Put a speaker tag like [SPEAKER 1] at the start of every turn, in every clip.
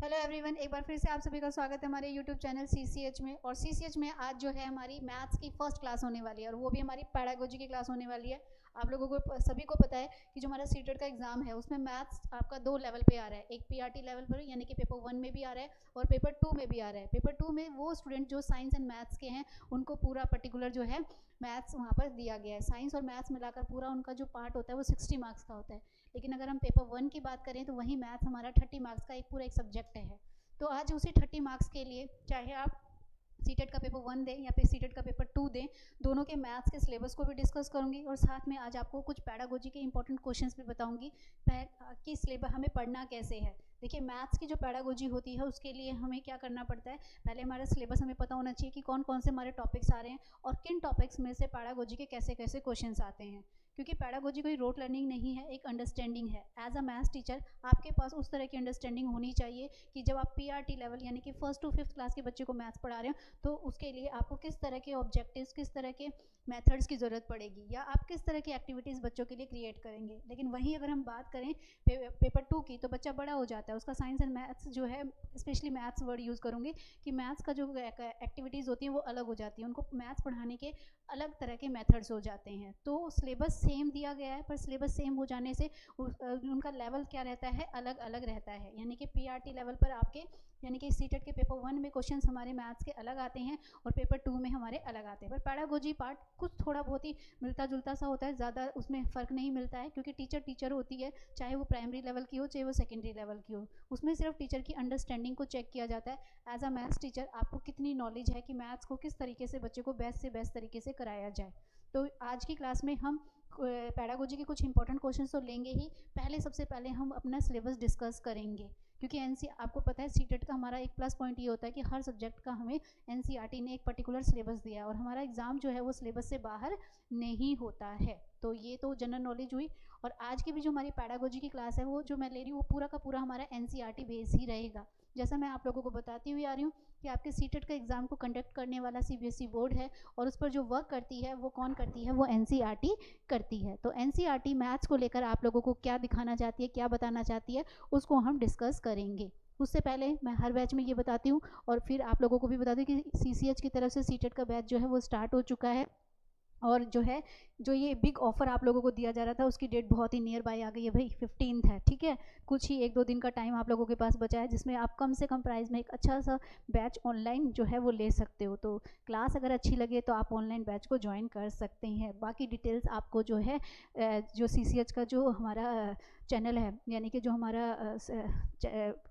[SPEAKER 1] Hello everyone, एक बार फिर से आप सभी का स्वागत है हमारे यूट्यूब चैनल सीसीएच में। और सीसीएच में आज जो है हमारी मैथ्स की फर्स्ट क्लास होने वाली है और वो भी हमारी पैडागोजी की क्लास होने वाली है। आप लोगों को सभी को पता है कि जो हमारा सीटेट का एग्जाम है उसमें मैथ्स आपका दो लेवल पे आ रहा है, एक पीआरटी लेवल पर यानी कि पेपर 1 में भी आ रहा है और पेपर 2 में भी आ रहा है। पेपर 2 में वो स्टूडेंट जो साइंस एंड मैथ्स के हैं उनको पूरा पर्टिकुलर जो है मैथ्स वहाँ पर दिया गया है। साइंस और मैथ्स मिलाकर पूरा उनका जो पार्ट होता है वो 60 मार्क्स का होता है। लेकिन अगर हम पेपर 1 की बात करें तो वही मैथ्स हमारा 30 मार्क्स का एक पूरा एक सब्जेक्ट है। तो आज उसी 30 मार्क्स के लिए चाहे आप सीटेट का पेपर 1 दें या फिर सीटेट का पेपर 2 दें, दोनों के मैथ्स के सिलेबस को भी डिस्कस करूंगी और साथ में आज आपको कुछ पैडागोजी के इंपॉर्टेंट क्वेश्चंस भी बताऊंगी कि सिलेबस हमें पढ़ना कैसे है। देखिए, मैथ्स की जो पैडागोजी होती है उसके लिए हमें क्या करना पड़ता है, पहले हमारा सिलेबस हमें पता होना चाहिए कि कौन कौन से हमारे टॉपिक्स आ रहे हैं और किन टॉपिक्स में से पैडागोजी के कैसे कैसे क्वेश्चंस आते हैं। क्योंकि पैडागोजी कोई रोट लर्निंग नहीं है, एक अंडरस्टैंडिंग है। एज अ मैथ्स टीचर आपके पास उस तरह की अंडरस्टैंडिंग होनी चाहिए कि जब आप पीआरटी लेवल यानी कि फर्स्ट टू फिफ्थ क्लास के बच्चे को मैथ्स पढ़ा रहे हो तो उसके लिए आपको किस तरह के ऑब्जेक्टिव्स, किस तरह के मेथड्स की ज़रूरत पड़ेगी या आप किस तरह की एक्टिविटीज़ बच्चों के लिए क्रिएट करेंगे। लेकिन वहीं अगर हम बात करें पेपर 2 की, तो बच्चा बड़ा हो जाता है, उसका साइंस एंड मैथ्स जो है, स्पेशली मैथ्स वर्ड यूज़ करूँगी कि मैथ्स का जो एक्टिविटीज़ होती हैं वो अलग हो जाती हैं, उनको मैथ्स पढ़ाने के अलग तरह के मेथड्स हो जाते हैं। तो सिलेबस सेम दिया गया है पर सिलेबस सेम हो जाने से उनका लेवल क्या रहता है, अलग अलग रहता है। यानी कि पीआरटी लेवल पर आपके यानी कि सीटेट के पेपर 1 में क्वेश्चंस हमारे मैथ्स के अलग आते हैं और पेपर 2 में हमारे अलग आते हैं। पर पैडागोजी पार्ट कुछ थोड़ा बहुत ही मिलता जुलता सा होता है, ज़्यादा उसमें फ़र्क नहीं मिलता है क्योंकि टीचर होती है, चाहे वो प्राइमरी लेवल की हो चाहे वो सेकेंडरी लेवल की हो। उसमें सिर्फ टीचर की अंडरस्टैंडिंग को चेक किया जाता है। एज अ मैथ्स टीचर आपको कितनी नॉलेज है कि मैथ्स को किस तरीके से बच्चे को बेस्ट से बेस्ट तरीके से कराया जाए। तो आज की क्लास में हम पैडागोजी के कुछ इंपॉर्टेंट क्वेश्चन तो लेंगे ही। सबसे पहले हम अपना सिलेबस डिस्कस करेंगे क्योंकि आपको पता है सीटेट का हमारा एक प्लस पॉइंट ये होता है कि हर सब्जेक्ट का हमें एनसीईआरटी ने एक पर्टिकुलर सिलेबस दिया है और हमारा एग्जाम जो है वो सिलेबस से बाहर नहीं होता है। तो ये तो जनरल नॉलेज हुई। और आज की भी जो हमारी पैडागोजी की क्लास है वो जो मैं ले रही हूँ वो पूरा का पूरा हमारा एनसीईआरटी बेस ही रहेगा। जैसा मैं आप लोगों को बताती हुई आ रही हूँ कि आपके सीटेट का एग्जाम को कंडक्ट करने वाला सीबीएसई बोर्ड है और उस पर जो वर्क करती है वो कौन करती है, वो एनसीईआरटी करती है। तो एनसीईआरटी मैथ्स को लेकर आप लोगों को क्या दिखाना चाहती है, क्या बताना चाहती है, उसको हम डिस्कस करेंगे। उससे पहले मैं हर बैच में ये बताती हूँ और फिर आप लोगों को भी बता दूँ कि सीसीएच की तरफ से सीटेट का बैच जो है वो स्टार्ट हो चुका है और जो है जो ये बिग ऑफर आप लोगों को दिया जा रहा था उसकी डेट बहुत ही नियर बाय आ गई है भाई, 15th है। ठीक है, कुछ ही 1-2 दिन का टाइम आप लोगों के पास बचा है जिसमें आप कम से कम प्राइस में एक अच्छा सा बैच ऑनलाइन जो है वो ले सकते हो। तो क्लास अगर अच्छी लगे तो आप ऑनलाइन बैच को ज्वाइन कर सकते हैं। बाकी डिटेल्स आपको जो है जो सीसीएच का जो हमारा चैनल है यानी कि जो हमारा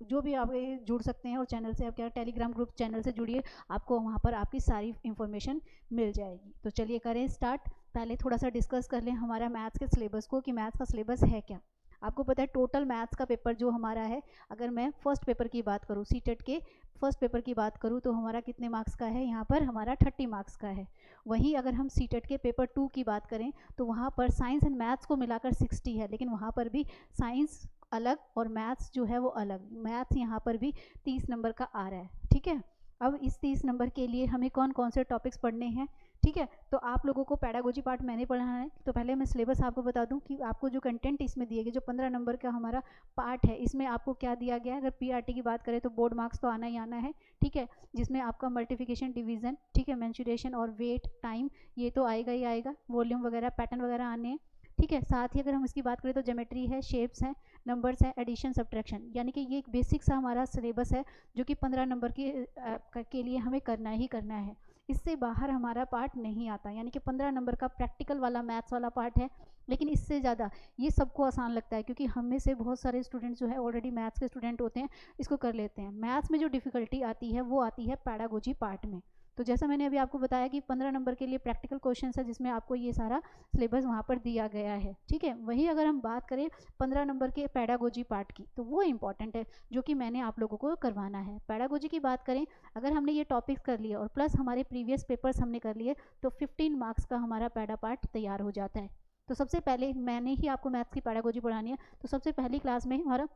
[SPEAKER 1] जो भी आप जुड़ सकते हैं और चैनल से आप क्या टेलीग्राम ग्रुप चैनल से जुड़िए, आपको वहाँ पर आपकी सारी इन्फॉर्मेशन मिल जाएगी। तो चलिए करें स्टार्ट। पहले थोड़ा सा डिस्कस कर लें हमारा मैथ्स के सिलेबस को कि मैथ्स का सिलेबस है क्या। आपको पता है टोटल मैथ्स का पेपर जो हमारा है, अगर मैं फर्स्ट पेपर की बात करूँ, सीटेट के फर्स्ट पेपर की बात करूँ तो हमारा कितने मार्क्स का है, यहाँ पर हमारा 30 मार्क्स का है। वहीं अगर हम सीटेट के पेपर 2 की बात करें तो वहाँ पर साइंस एंड मैथ्स को मिलाकर 60 है, लेकिन वहाँ पर भी साइंस अलग और मैथ्स जो है वो अलग। मैथ्स यहाँ पर भी 30 नंबर का आ रहा है। ठीक है, अब इस 30 नंबर के लिए हमें कौन कौन से टॉपिक्स पढ़ने हैं। ठीक है, तो आप लोगों को पैडागोजी पार्ट मैंने पढ़ाना है। तो पहले मैं सिलेबस आपको बता दूं कि आपको जो कंटेंट इसमें दिए गए, जो 15 नंबर का हमारा पार्ट है, इसमें आपको क्या दिया गया है। अगर पीआरटी की बात करें तो बोर्ड मार्क्स तो आना ही आना है। ठीक है, जिसमें आपका मल्टीप्लिकेशन, डिवीजन, ठीक है, मेंसुरेशन और वेट, टाइम, ये तो आएगा ही आएगा। वॉल्यूम वगैरह, पैटर्न वगैरह आने हैं। ठीक है, साथ ही अगर हम इसकी बात करें तो ज्योमेट्री है, शेप्स हैं, नंबर्स है, एडिशन, सब्ट्रैक्शन, यानी कि ये एक बेसिक सा हमारा सिलेबस है जो कि 15 नंबर के लिए हमें करना ही करना है। इससे बाहर हमारा पार्ट नहीं आता, यानी कि 15 नंबर का प्रैक्टिकल वाला मैथ्स वाला पार्ट है। लेकिन इससे ज़्यादा ये सबको आसान लगता है क्योंकि हम में से बहुत सारे स्टूडेंट्स जो है ऑलरेडी मैथ्स के स्टूडेंट होते हैं, इसको कर लेते हैं। मैथ्स में जो डिफ़िकल्टी आती है वो आती है पैडागोजी पार्ट में। तो जैसा मैंने अभी आपको बताया कि 15 नंबर के लिए प्रैक्टिकल क्वेश्चन है जिसमें आपको ये सारा सिलेबस वहाँ पर दिया गया है। ठीक है, वहीं अगर हम बात करें 15 नंबर के पैडागोजी पार्ट की तो वो इंपॉर्टेंट है जो कि मैंने आप लोगों को करवाना है। पैडागोजी की बात करें, अगर हमने ये टॉपिक्स कर लिए और प्लस हमारे प्रीवियस पेपर्स हमने कर लिए तो 15 मार्क्स का हमारा पैडा पार्ट तैयार हो जाता है। तो सबसे पहले मैंने ही आपको मैथ्स की पैडागोजी पढ़ानी है। तो सबसे पहली क्लास में हमारा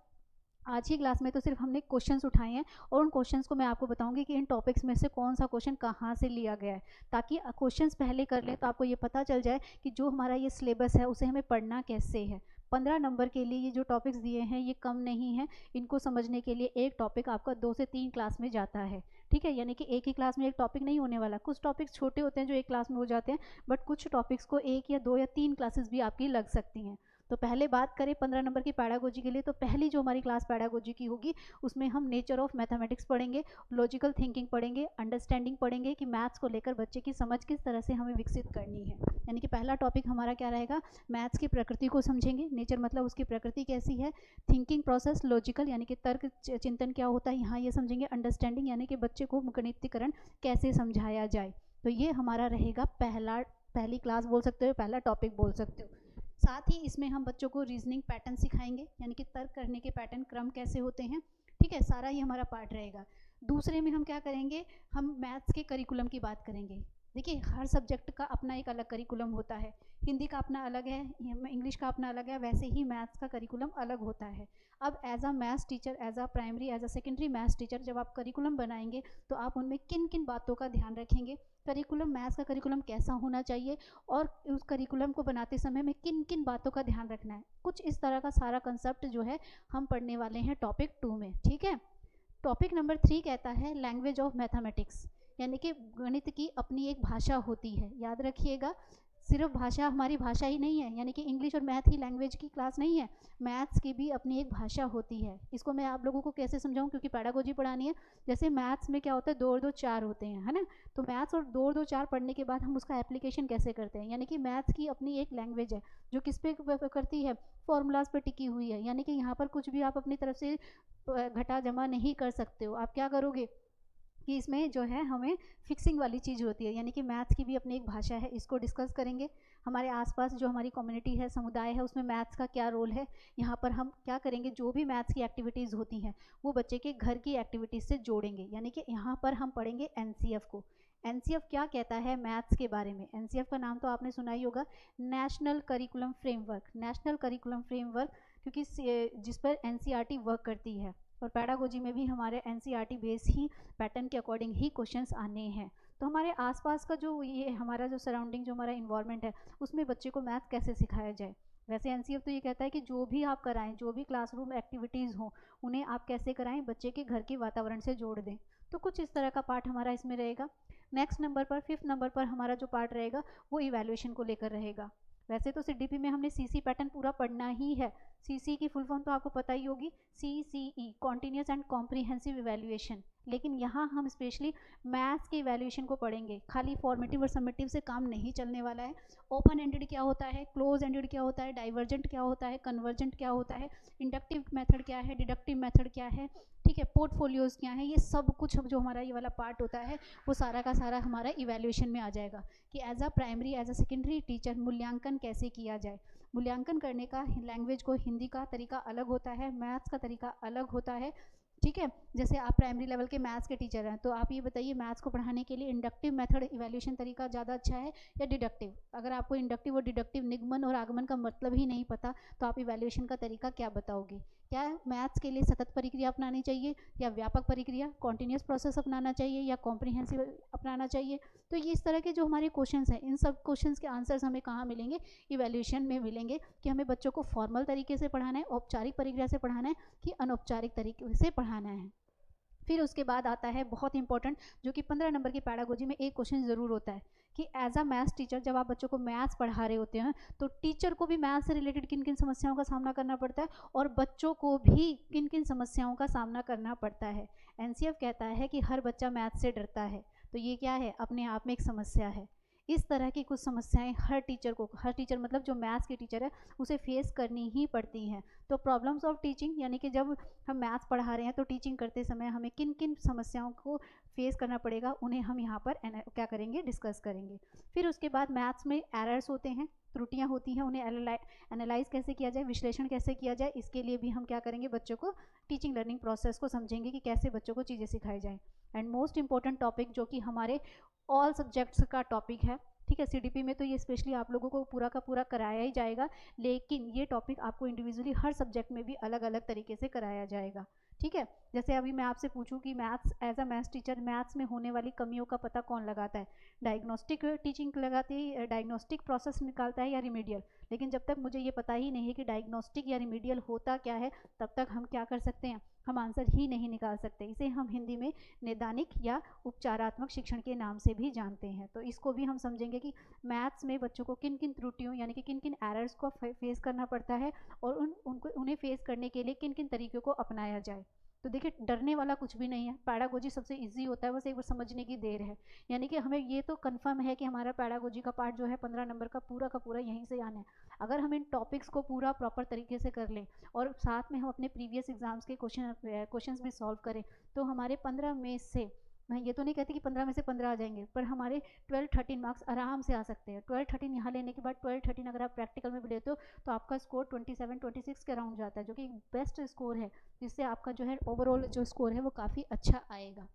[SPEAKER 1] आज की क्लास में तो सिर्फ हमने क्वेश्चंस उठाए हैं और उन क्वेश्चंस को मैं आपको बताऊंगी कि इन टॉपिक्स में से कौन सा क्वेश्चन कहाँ से लिया गया है, ताकि क्वेश्चंस पहले कर लें तो आपको ये पता चल जाए कि जो हमारा ये सिलेबस है उसे हमें पढ़ना कैसे है। 15 नंबर के लिए ये जो टॉपिक्स दिए हैं ये कम नहीं है, इनको समझने के लिए एक टॉपिक आपका 2 से 3 क्लास में जाता है, ठीक है। यानी कि एक ही क्लास में एक टॉपिक नहीं होने वाला, कुछ टॉपिक्स छोटे होते हैं जो एक क्लास में हो जाते हैं, बट कुछ टॉपिक्स को 1 या 2 या 3 क्लासेस भी आपकी लग सकती हैं। तो पहले बात करें 15 नंबर की पैडागोजी के लिए, तो पहली जो हमारी क्लास पैडागोजी की होगी उसमें हम नेचर ऑफ मैथमेटिक्स पढ़ेंगे, लॉजिकल थिंकिंग पढ़ेंगे, अंडरस्टैंडिंग पढ़ेंगे कि मैथ्स को लेकर बच्चे की समझ किस तरह से हमें विकसित करनी है। यानी कि पहला टॉपिक हमारा क्या रहेगा, मैथ्स की प्रकृति को समझेंगे, नेचर मतलब उसकी प्रकृति कैसी है, थिंकिंग प्रोसेस, लॉजिकल यानी कि तर्क चिंतन क्या होता है यहाँ ये समझेंगे, अंडरस्टैंडिंग यानी कि बच्चे को गणितीकरण कैसे समझाया जाए। तो ये हमारा रहेगा पहली क्लास बोल सकते हो, पहला टॉपिक बोल सकते हो। साथ ही इसमें हम बच्चों को रीजनिंग पैटर्न सिखाएंगे, यानी कि तर्क करने के पैटर्न क्रम कैसे होते हैं, ठीक है, सारा ये हमारा पार्ट रहेगा। दूसरे में हम क्या करेंगे, हम मैथ्स के करिकुलम की बात करेंगे। देखिए हर सब्जेक्ट का अपना एक अलग करिकुलम होता है, हिंदी का अपना अलग है, इंग्लिश का अपना अलग है, वैसे ही मैथ्स का करिकुलम अलग होता है। अब as a maths teacher, as a primary, as a secondary maths teacher जब आप करिकुलम बनाएंगे तो आप उनमें किन किन बातों का ध्यान रखेंगे, करिकुलम मैथ्स का करिकुलम कैसा होना चाहिए और उस करिकुलम को बनाते समय में किन किन बातों का ध्यान रखना है, कुछ इस तरह का सारा कंसेप्ट जो है हम पढ़ने वाले हैं टॉपिक 2 में, ठीक है। टॉपिक नंबर 3 कहता है लैंग्वेज ऑफ मैथमेटिक्स, यानी कि गणित की अपनी एक भाषा होती है। याद रखिएगा, सिर्फ भाषा हमारी भाषा ही नहीं है, यानी कि इंग्लिश और मैथ ही लैंग्वेज की क्लास नहीं है, मैथ्स की भी अपनी एक भाषा होती है। इसको मैं आप लोगों को कैसे समझाऊं, क्योंकि पैडागोजी पढ़ानी है। जैसे मैथ्स में क्या होता है, 2 और 2 4 होते हैं, है ना। तो मैथ्स और 2 और 2 4 पढ़ने के बाद हम उसका एप्लीकेशन कैसे करते हैं, यानी कि मैथ्स की अपनी एक लैंग्वेज है जो किस पे करती है, फॉर्मूलाज पे टिकी हुई है। यानी कि यहाँ पर कुछ भी आप अपनी तरफ से घटा जमा नहीं कर सकते हो। आप क्या करोगे कि इसमें जो है हमें फिक्सिंग वाली चीज़ होती है, यानी कि मैथ्स की भी अपनी एक भाषा है, इसको डिस्कस करेंगे। हमारे आसपास जो हमारी कम्युनिटी है, समुदाय है, उसमें मैथ्स का क्या रोल है, यहाँ पर हम क्या करेंगे, जो भी मैथ्स की एक्टिविटीज़ होती हैं वो बच्चे के घर की एक्टिविटीज़ से जोड़ेंगे। यानी कि यहाँ पर हम पढ़ेंगे एनसीएफ को। एनसीएफ क्या कहता है मैथ्स के बारे में, एनसीएफ का नाम तो आपने सुना ही होगा, national curriculum framework. National curriculum framework क्योंकि जिस पर एनसीईआरटी वर्क करती है, और पैडागोजी में भी हमारे एनसीईआरटी बेस ही पैटर्न के अकॉर्डिंग ही क्वेश्चंस आने हैं। तो हमारे आसपास का जो ये हमारा जो सराउंडिंग, जो हमारा इन्वायरमेंट है, उसमें बच्चे को मैथ कैसे सिखाया जाए। वैसे एनसीएफ तो ये कहता है कि जो भी आप कराएं, जो भी क्लासरूम एक्टिविटीज़ हों, उन्हें आप कैसे कराएं, बच्चे के घर के वातावरण से जोड़ दें। तो कुछ इस तरह का पार्ट हमारा इसमें रहेगा। नेक्स्ट नंबर पर 5th नंबर पर हमारा जो पार्ट रहेगा वो इवैल्यूएशन को लेकर रहेगा। वैसे तो सीडीपी में हमने सीसी पैटर्न पूरा पढ़ना ही है, सीसी की फुल फॉर्म तो आपको पता ही होगी, CCE continuous and comprehensive evaluation. लेकिन यहाँ हम स्पेशली मैथ्स के इवैल्यूएशन को पढ़ेंगे, खाली फॉर्मेटिव और सबमिटिव से काम नहीं चलने वाला है। ओपन एंडेड क्या होता है, क्लोज एंडेड क्या होता है, डाइवर्जेंट क्या होता है, कन्वर्जेंट क्या होता है, इंडक्टिव मेथड क्या है, डिडक्टिव मेथड क्या है, ठीक है, पोर्टफोलियोज क्या है, ये सब कुछ जो हमारा ये वाला पार्ट होता है वो सारा का सारा हमारा इवैल्यूएशन में आ जाएगा कि as a primary, as a secondary teacher मूल्यांकन कैसे किया जाए। मूल्यांकन करने का लैंग्वेज को हिंदी का तरीका अलग होता है, मैथ्स का तरीका अलग होता है, ठीक है। जैसे आप प्राइमरी लेवल के मैथ्स के टीचर हैं तो आप ये बताइए मैथ्स को पढ़ाने के लिए इंडक्टिव मेथड इवैल्यूएशन तरीका ज़्यादा अच्छा है या डिडक्टिव। अगर आपको इंडक्टिव और डिडक्टिव निगमन और आगमन का मतलब ही नहीं पता तो आप इवैल्यूएशन का तरीका क्या बताओगे। क्या मैथ्स के लिए सतत प्रक्रिया अपनानी चाहिए या व्यापक प्रक्रिया, कॉन्टिन्यूस प्रोसेस अपनाना चाहिए या कॉम्प्रिहेंसिव अपनाना चाहिए। तो ये इस तरह के जो हमारे क्वेश्चंस हैं, इन सब क्वेश्चंस के आंसर्स हमें कहाँ मिलेंगे, इवैल्यूएशन में मिलेंगे कि हमें बच्चों को फॉर्मल तरीके से पढ़ाना है, औपचारिक प्रक्रिया से पढ़ाना है कि अनौपचारिक तरीके से पढ़ाना है। फिर उसके बाद आता है बहुत इंपॉर्टेंट, जो कि 15 नंबर की पैडागोजी में एक क्वेश्चन ज़रूर होता है कि एज अ मैथ्स टीचर जब आप बच्चों को मैथ्स पढ़ा रहे होते हैं तो टीचर को भी मैथ्स से रिलेटेड किन किन समस्याओं का सामना करना पड़ता है और बच्चों को भी किन किन समस्याओं का सामना करना पड़ता है। एनसीएफ कहता है कि हर बच्चा मैथ्स से डरता है, तो ये क्या है, अपने आप में एक समस्या है। इस तरह की कुछ समस्याएं हर टीचर को, हर टीचर मतलब जो मैथ्स के टीचर है उसे फेस करनी ही पड़ती हैं। तो प्रॉब्लम्स ऑफ टीचिंग, यानी कि जब हम मैथ्स पढ़ा रहे हैं तो टीचिंग करते समय हमें किन किन समस्याओं को फेस करना पड़ेगा, उन्हें हम यहाँ पर क्या करेंगे, डिस्कस करेंगे। फिर उसके बाद मैथ्स में एरर्स होते हैं, त्रुटियां होती हैं, उन्हें एनालाइज कैसे किया जाए, विश्लेषण कैसे किया जाए, इसके लिए भी हम क्या करेंगे, बच्चों को टीचिंग लर्निंग प्रोसेस को समझेंगे कि कैसे बच्चों को चीज़ें सिखाई जाएँ। एंड मोस्ट इंपॉर्टेंट टॉपिक जो कि हमारे ऑल सब्जेक्ट्स का टॉपिक है, ठीक है, सीडीपी में तो ये स्पेशली आप लोगों को पूरा का पूरा कराया ही जाएगा, लेकिन ये टॉपिक आपको इंडिविजुअली हर सब्जेक्ट में भी अलग अलग तरीके से कराया जाएगा, ठीक है। जैसे अभी मैं आपसे पूछूं कि maths, as a maths teacher maths में होने वाली कमियों का पता कौन लगाता है, डायग्नोस्टिक टीचिंग लगाती है, डायग्नोस्टिक प्रोसेस निकालता है या रिमीडियल। लेकिन जब तक मुझे ये पता ही नहीं है कि डायग्नोस्टिक या रिमीडियल होता क्या है, तब तक हम क्या कर सकते हैं, हम आंसर ही नहीं निकाल सकते। इसे हम हिंदी में नैदानिक या उपचारात्मक शिक्षण के नाम से भी जानते हैं। तो इसको भी हम समझेंगे कि मैथ्स में बच्चों को किन किन त्रुटियों यानी कि किन किन एरर्स को फेस करना पड़ता है और उन्हें फेस करने के लिए किन किन तरीक़ों को अपनाया जाए। तो देखिए, डरने वाला कुछ भी नहीं है, पैडागोजी सबसे इजी होता है, बस एक बार समझने की देर है। यानी कि हमें ये तो कंफर्म है कि हमारा पैडागोजी का पार्ट जो है 15 नंबर का पूरा यहीं से आना है। अगर हम इन टॉपिक्स को पूरा प्रॉपर तरीके से कर लें और साथ में हम अपने प्रीवियस एग्जाम्स के क्वेश्चंस भी सॉल्व करें, तो हमारे 15 में से, मैं ये तो नहीं कहती कि 15 में से 15 आ जाएंगे, पर हमारे 12-13 मार्क्स आराम से आ सकते हैं। 12-13 यहाँ लेने के बाद 12-13 अगर आप प्रैक्टिकल में भी लेते हो तो आपका स्कोर 27-26 के अराउंड जाता है, जो कि बेस्ट स्कोर है, जिससे आपका जो है ओवरऑल जो स्कोर है वो काफ़ी अच्छा आएगा।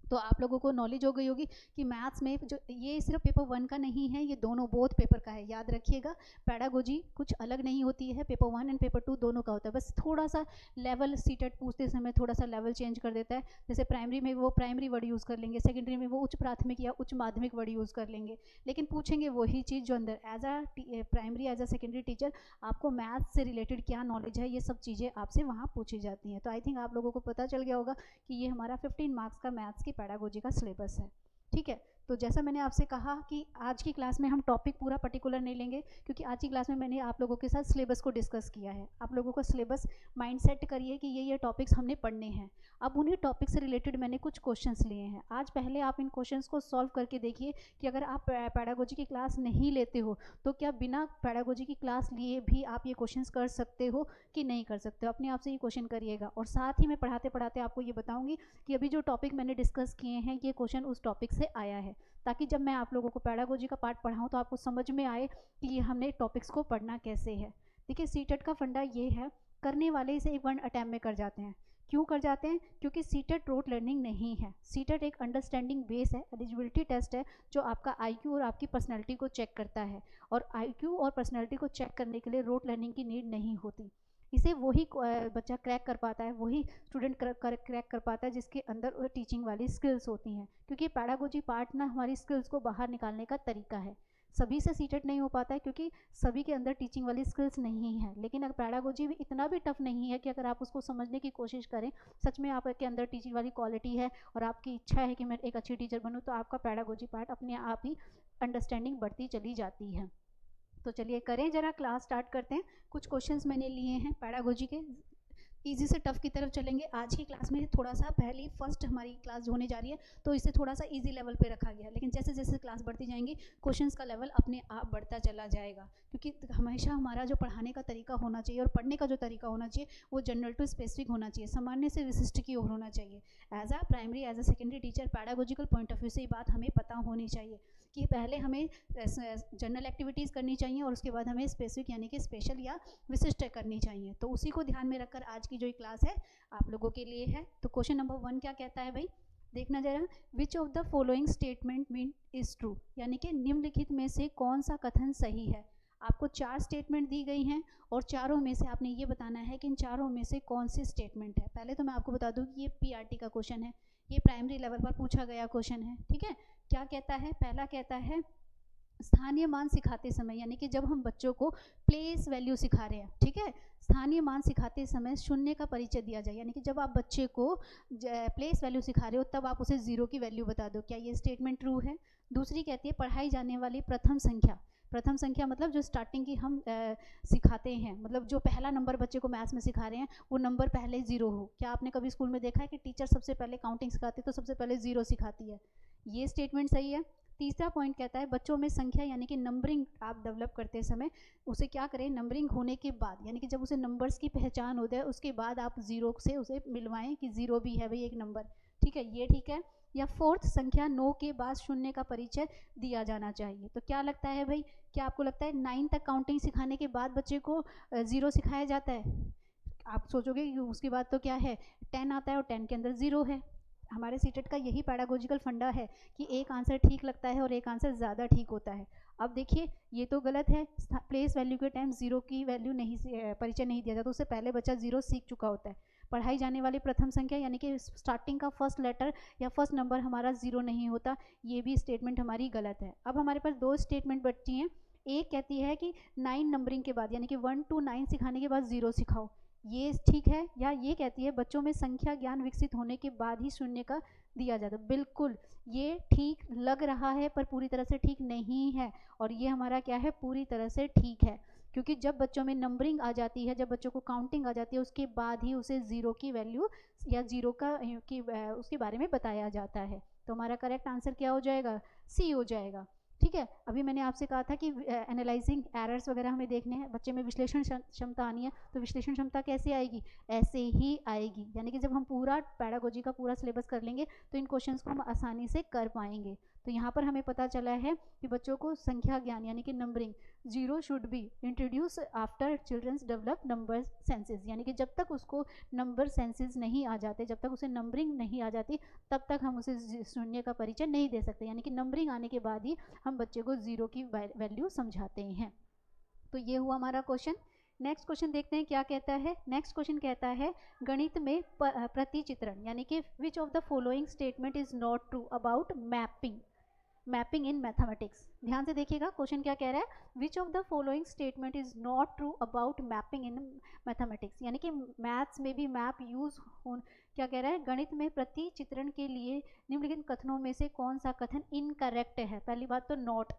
[SPEAKER 1] तो आप लोगों को नॉलेज हो गई होगी कि मैथ्स में जो ये सिर्फ पेपर 1 का नहीं है, ये दोनों बोथ पेपर का है। याद रखिएगा, पैडागोजी कुछ अलग नहीं होती है, पेपर 1 एंड पेपर 2 दोनों का होता है। बस थोड़ा सा लेवल सीटेट पूछते समय थोड़ा सा लेवल चेंज कर देता है। जैसे प्राइमरी में वो प्राइमरी वर्ड यूज़ कर लेंगे, सेकेंडरी में वो उच्च प्राथमिक या उच्च माध्यमिक वर्ड यूज़ कर लेंगे, लेकिन पूछेंगे वही चीज़ जो अंदर as a primary as a secondary teacher आपको मैथ्स से रिलेटेड क्या नॉलेज है, ये सब चीज़ें आपसे वहाँ पूछी जाती हैं। तो आई थिंक आप लोगों को पता चल गया होगा कि ये हमारा 15 मार्क्स का मैथ्स की पैडागोजी का सिलेबस है। ठीक है, तो जैसा मैंने आपसे कहा कि आज की क्लास में हम टॉपिक पूरा पर्टिकुलर नहीं लेंगे, क्योंकि आज की क्लास में मैंने आप लोगों के साथ सिलेबस को डिस्कस किया है। आप लोगों को सिलेबस माइंड सेट करिए कि ये टॉपिक्स हमने पढ़ने हैं। अब उन्हीं टॉपिक से रिलेटेड मैंने कुछ क्वेश्चंस लिए हैं। आज पहले आप इन क्वेश्चंस को सॉल्व करके देखिए कि अगर आप पैडागोजी की क्लास नहीं लेते हो तो क्या बिना पैडागोजी की क्लास लिए भी आप ये क्वेश्चंस कर सकते हो कि नहीं कर सकते हो। अपने आप से ये क्वेश्चन करिएगा। और साथ ही मैं पढ़ाते पढ़ाते आपको ये बताऊँगी कि अभी जो टॉपिक मैंने डिस्कस किए हैं, ये क्वेश्चन उस टॉपिक से आया है, ताकि जब मैं आप लोगों को पैडागोजी का पार्ट पढ़ाऊँ तो आपको समझ में आए कि ये हमने टॉपिक्स को पढ़ना कैसे है। देखिए, सीटेट का फंडा ये है, करने वाले इसे एक 1 अटैम्प्ट में कर जाते हैं। क्यों कर जाते हैं? क्योंकि सीटेट रोट लर्निंग नहीं है। सीटेट एक अंडरस्टैंडिंग बेस है, एलिजिबिलिटी टेस्ट है, जो आपका आईक्यू और आपकी पर्सनैलिटी को चेक करता है। और आईक्यू और पर्सनैलिटी को चेक करने के लिए रोट लर्निंग की नीड नहीं होती। इसे वही बच्चा क्रैक कर पाता है, वही स्टूडेंट क्रैक कर पाता है जिसके अंदर टीचिंग वाली स्किल्स होती हैं। क्योंकि पैडागोजी पार्ट ना हमारी स्किल्स को बाहर निकालने का तरीका है। सभी से सीटेट नहीं हो पाता है क्योंकि सभी के अंदर टीचिंग वाली स्किल्स नहीं है। लेकिन अगर पैडागोजी भी इतना भी टफ नहीं है कि अगर आप उसको समझने की कोशिश करें, सच में आपके अंदर टीचिंग वाली क्वालिटी है और आपकी इच्छा है कि मैं एक अच्छी टीचर बनूँ, तो आपका पैडागोजी पार्ट अपने आप ही अंडरस्टैंडिंग बढ़ती चली जाती है। तो चलिए करें, जरा क्लास स्टार्ट करते हैं। कुछ क्वेश्चंस मैंने लिए हैं पैडागोजी के, इजी से टफ की तरफ चलेंगे। आज की क्लास में थोड़ा सा पहली फर्स्ट हमारी क्लास जो होने जा रही है, तो इसे थोड़ा सा इजी लेवल पे रखा गया है। लेकिन जैसे जैसे क्लास बढ़ती जाएंगी, क्वेश्चंस का लेवल अपने आप बढ़ता चला जाएगा, क्योंकि हमेशा हमारा जो पढ़ाने का तरीका होना चाहिए और पढ़ने का जो तरीका होना चाहिए वो जनरल टू स्पेसिफिक होना चाहिए, सामान्य से विशिष्ट की ओर होना चाहिए। As a primary as a secondary teacher pedagogical point of view से ये बात हमें पता होनी चाहिए कि पहले हमें जनरल एक्टिविटीज़ करनी चाहिए और उसके बाद हमें स्पेसिफिक यानी कि स्पेशल या विशिष्ट करनी चाहिए। तो उसी को ध्यान में रखकर आज की जो क्लास है आप लोगों के लिए है। तो क्वेश्चन नंबर 1 क्या कहता है भाई, देखना जरा। Which of the following statement mean is true, यानी कि निम्नलिखित में से कौन सा कथन सही है। आपको 4 स्टेटमेंट दी गई हैं और चारों में से आपने ये बताना है कि इन चारों में से कौन सी स्टेटमेंट है। पहले तो मैं आपको बता दूं कि ये पीआरटी का क्वेश्चन है, ये प्राइमरी लेवल पर पूछा गया क्वेश्चन है। ठीक है, क्या कहता है, पहला कहता है स्थानीय मान सिखाते समय, यानी कि जब हम बच्चों को प्लेस वैल्यू सिखा रहे हैं, ठीक है, स्थानीय मान सिखाते समय शून्य का परिचय दिया जाए। यानी कि जब आप बच्चे को प्लेस वैल्यू सिखा रहे हो तब आप उसे 0 की वैल्यू बता दो। क्या ये स्टेटमेंट ट्रू है? दूसरी कहती है पढ़ाई जाने वाली प्रथम संख्या, प्रथम संख्या मतलब जो स्टार्टिंग की हम सिखाते हैं, मतलब जो पहला नंबर बच्चे को मैथ्स में सिखा रहे हैं वो नंबर पहले 0 हो। क्या आपने कभी स्कूल में देखा है कि टीचर सबसे पहले काउंटिंग सिखाती है तो सबसे पहले 0 सिखाती है? ये स्टेटमेंट सही है। तीसरा पॉइंट कहता है बच्चों में संख्या यानी कि नंबरिंग आप डेवलप करते समय उसे क्या करें, नंबरिंग होने के बाद, यानी कि जब उसे नंबर्स की पहचान हो जाए उसके बाद आप 0 से उसे मिलवाएं कि 0 भी है भाई एक नंबर। ठीक है, ये ठीक है। या फोर्थ संख्या 9 के बाद शून्य का परिचय दिया जाना चाहिए। तो क्या लगता है भाई, क्या आपको लगता है 9 तक काउंटिंग सिखाने के बाद बच्चे को 0 सिखाया जाता है? आप सोचोगे कि उसके बाद तो क्या है 10 आता है और 10 के अंदर 0 है। हमारे सीटेट का यही पैडागोजिकल फंडा है कि एक आंसर ठीक लगता है और एक आंसर ज़्यादा ठीक होता है। अब देखिए ये तो गलत है, प्लेस वैल्यू के टाइम 0 की वैल्यू नहीं परिचय नहीं दिया जाता, उससे पहले बच्चा 0 सीख चुका होता है। पढ़ाई जाने वाली प्रथम संख्या यानी कि स्टार्टिंग का फर्स्ट लेटर या फर्स्ट नंबर हमारा 0 नहीं होता, ये भी स्टेटमेंट हमारी गलत है। अब हमारे पास 2 स्टेटमेंट बची हैं। एक कहती है कि 9 नंबरिंग के बाद यानी कि 1 to 9 सिखाने के बाद 0 सिखाओ, ये ठीक है। या ये कहती है बच्चों में संख्या ज्ञान विकसित होने के बाद ही शून्य का दिया जाता है। बिल्कुल ये ठीक लग रहा है पर पूरी तरह से ठीक नहीं है, और ये हमारा क्या है, पूरी तरह से ठीक है। क्योंकि जब बच्चों में नंबरिंग आ जाती है, जब बच्चों को काउंटिंग आ जाती है, उसके बाद ही उसे ज़ीरो की वैल्यू या ज़ीरो का की उसके बारे में बताया जाता है। तो हमारा करेक्ट आंसर क्या हो जाएगा, सी हो जाएगा। ठीक है, अभी मैंने आपसे कहा था कि एनालाइजिंग एरर्स वगैरह हमें देखने हैं, बच्चे में विश्लेषण क्षमता आनी है, तो विश्लेषण क्षमता कैसे आएगी, ऐसे ही आएगी। यानी कि जब हम पूरा पैडागोजी का पूरा सिलेबस कर लेंगे तो इन क्वेश्चंस को हम आसानी से कर पाएंगे। तो यहाँ पर हमें पता चला है कि बच्चों को संख्या ज्ञान यानी कि numbering 0 should be introduce after childrens develop number senses, यानी कि जब तक उसको नंबर सेंसेस नहीं आ जाते, जब तक उसे नंबरिंग नहीं आ जाती, तब तक हम उसे शून्य का परिचय नहीं दे सकते। यानी कि नंबरिंग आने के बाद ही हम बच्चे को 0 की वैल्यू समझाते हैं। तो ये हुआ हमारा क्वेश्चन। नेक्स्ट क्वेश्चन देखते हैं क्या कहता है। नेक्स्ट क्वेश्चन कहता है गणित में प्रतिचित्रण, यानी कि which of the following statement is not true about mapping in mathematics. ध्यान से देखिएगा क्वेश्चन क्या कह रहा है, which of the following statement is not true about mapping in mathematics, यानी कि मैथ्स में भी मैप यूज हो, क्या कह रहा है, गणित में प्रतिचित्रण के लिए निम्नलिखित कथनों में से कौन सा कथन इनकरेक्ट है। पहली बात तो नॉट,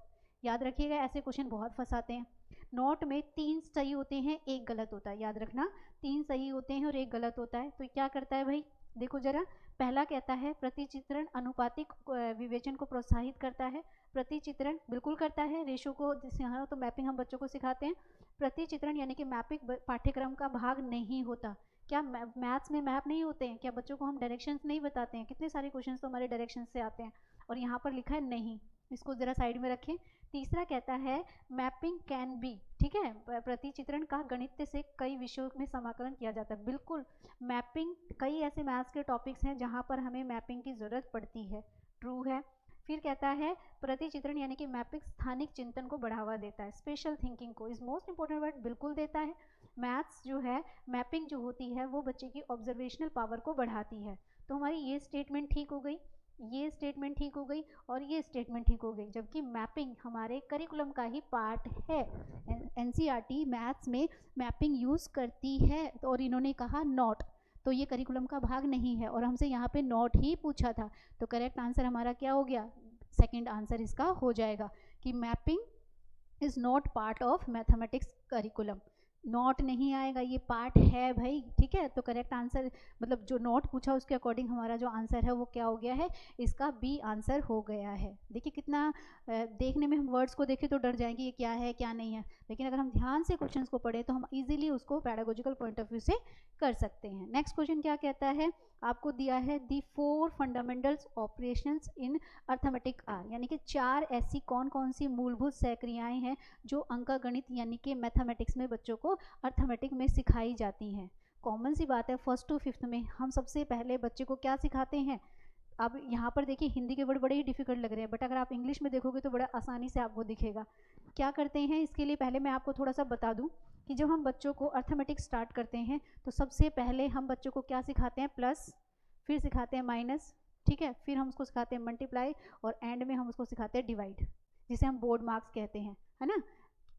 [SPEAKER 1] याद रखिएगा ऐसे क्वेश्चन बहुत फंसाते हैं। नॉट में 3 सही होते हैं, एक गलत होता है, याद रखना 3 सही होते हैं और एक गलत होता है। तो क्या करता है भाई, देखो जरा, पहला कहता है प्रतिचित्रण अनुपातिक विवेचन को प्रोत्साहित करता है। प्रतिचित्रण बिल्कुल करता है, रेशो को सिखाना तो मैपिंग हम बच्चों को सिखाते हैं। प्रतिचित्रण यानी कि मैपिंग पाठ्यक्रम का भाग नहीं होता। क्या मैथ्स में मैप नहीं होते हैं, क्या बच्चों को हम डायरेक्शंस नहीं बताते हैं, कितने सारे क्वेश्चंस तो हमारे डायरेक्शंस से आते हैं, और यहाँ पर लिखा है नहीं, इसको ज़रा साइड में रखें। तीसरा कहता है मैपिंग कैन बी, ठीक है, प्रतिचित्रण का गणित से कई विषयों में समाकलन किया जाता है। बिल्कुल, मैपिंग कई ऐसे मैथ्स के टॉपिक्स हैं जहाँ पर हमें मैपिंग की ज़रूरत पड़ती है, ट्रू है। फिर कहता है प्रतिचित्रण यानी कि मैपिंग स्थानिक चिंतन को बढ़ावा देता है, स्पेशल थिंकिंग को, इज मोस्ट इंपॉर्टेंट वर्ड, बिल्कुल देता है। मैथ्स जो है, मैपिंग जो होती है वो बच्चे की ऑब्जर्वेशनल पावर को बढ़ाती है। तो हमारी ये स्टेटमेंट ठीक हो गई, ये स्टेटमेंट ठीक हो गई और ये स्टेटमेंट ठीक हो गई, जबकि मैपिंग हमारे करिकुलम का ही पार्ट है। एनसीईआरटी मैथ्स में मैपिंग यूज़ करती है, तो और इन्होंने कहा नॉट, तो ये करिकुलम का भाग नहीं है, और हमसे यहाँ पे नॉट ही पूछा था। तो करेक्ट आंसर हमारा क्या हो गया, सेकंड आंसर इसका हो जाएगा कि mapping is not part of mathematics curriculum. Not नहीं आएगा, ये पार्ट है भाई, ठीक है। तो करेक्ट आंसर मतलब जो नॉट पूछा उसके अकॉर्डिंग हमारा जो आंसर है वो क्या हो गया है, इसका बी आंसर हो गया है। देखिए कितना देखने में हम वर्ड्स को देखें तो डर जाएंगे ये क्या है क्या नहीं है, लेकिन अगर हम ध्यान से क्वेश्चंस को पढ़ें तो हम इजीली उसको पैडागोजिकल पॉइंट ऑफ व्यू से कर सकते हैं। नेक्स्ट क्वेश्चन क्या कहता है, आपको दिया है the 4 fundamentals operations in arithmetic are, यानी कि 4 ऐसी कौन कौन सी मूलभूत सक्रियाएं हैं जो अंकगणित यानी कि मैथमेटिक्स में बच्चों को अर्थमेटिक में सिखाई जाती हैं। कॉमन सी बात है, 1st to 5th में हम सबसे पहले बच्चे को क्या सिखाते हैं। अब यहाँ पर देखिए हिंदी के वर्ड बड़े ही डिफिकल्ट लग रहे हैं, बट अगर आप इंग्लिश में देखोगे तो बड़ा आसानी से आपको दिखेगा। क्या करते हैं, इसके लिए पहले मैं आपको थोड़ा सा बता दूं कि जब हम बच्चों को अर्थमेटिक स्टार्ट करते हैं तो सबसे पहले हम बच्चों को क्या सिखाते हैं, प्लस, फिर सिखाते हैं माइनस, ठीक है, फिर हम उसको सिखाते हैं मल्टीप्लाई, और एंड में हम उसको सिखाते हैं डिवाइड, जिसे हम बोर्ड मार्क्स कहते हैं, है ना।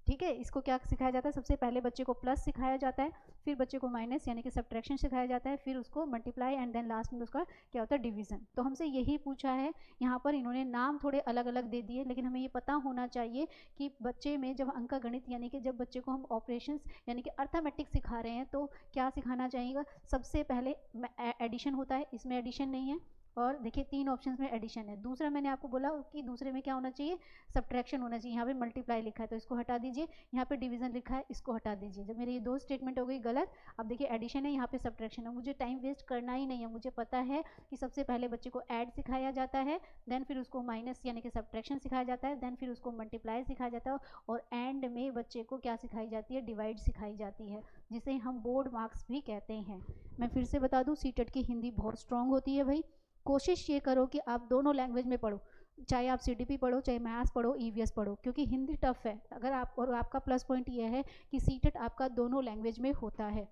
[SPEAKER 1] ठीक है, इसको क्या सिखाया जाता है, सबसे पहले बच्चे को प्लस सिखाया जाता है, फिर बच्चे को माइनस यानी कि सब्ट्रैक्शन सिखाया जाता है, फिर उसको मल्टीप्लाई, एंड देन लास्ट में उसका क्या होता है, डिवीजन। तो हमसे यही पूछा है, यहाँ पर इन्होंने नाम थोड़े अलग अलग दे दिए, लेकिन हमें ये पता होना चाहिए कि बच्चे में जब अंकगणित यानी कि जब बच्चे को हम ऑपरेशंस यानी कि अर्थमेटिक सिखा रहे हैं तो क्या सिखाना चाहिए। सबसे पहले एडिशन होता है, इसमें एडिशन नहीं है, और देखिए 3 ऑप्शंस में एडिशन है। दूसरा मैंने आपको बोला कि दूसरे में क्या होना चाहिए, सब्ट्रैक्शन होना चाहिए। यहाँ पे मल्टीप्लाई लिखा है तो इसको हटा दीजिए, यहाँ पे डिवीजन लिखा है इसको हटा दीजिए। जब मेरी ये 2 स्टेटमेंट हो गई गलत, अब देखिए एडिशन है, यहाँ पे सब्ट्रैक्शन है, मुझे टाइम वेस्ट करना ही नहीं है। मुझे पता है कि सबसे पहले बच्चे को ऐड सिखाया जाता है, देन फिर उसको माइनस यानी कि सब्ट्रैक्शन सिखाया जाता है, देन फिर उसको मल्टीप्लाई सिखाया जाता है, और एंड में बच्चे को क्या सिखाई जाती है, डिवाइड सिखाई जाती है, जिसे हम बोर्ड मार्क्स भी कहते हैं। मैं फिर से बता दूँ, सीटेट की हिंदी बहुत स्ट्रांग होती है भाई। कोशिश ये करो कि आप दोनों लैंग्वेज में पढ़ो, चाहे आप सीटीपी पढ़ो, चाहे मैथ्स पढ़ो, ईवीएस पढ़ो, क्योंकि हिंदी टफ है। अगर आप, और आपका प्लस पॉइंट ये है कि सीटेट आपका दोनों लैंग्वेज में होता है।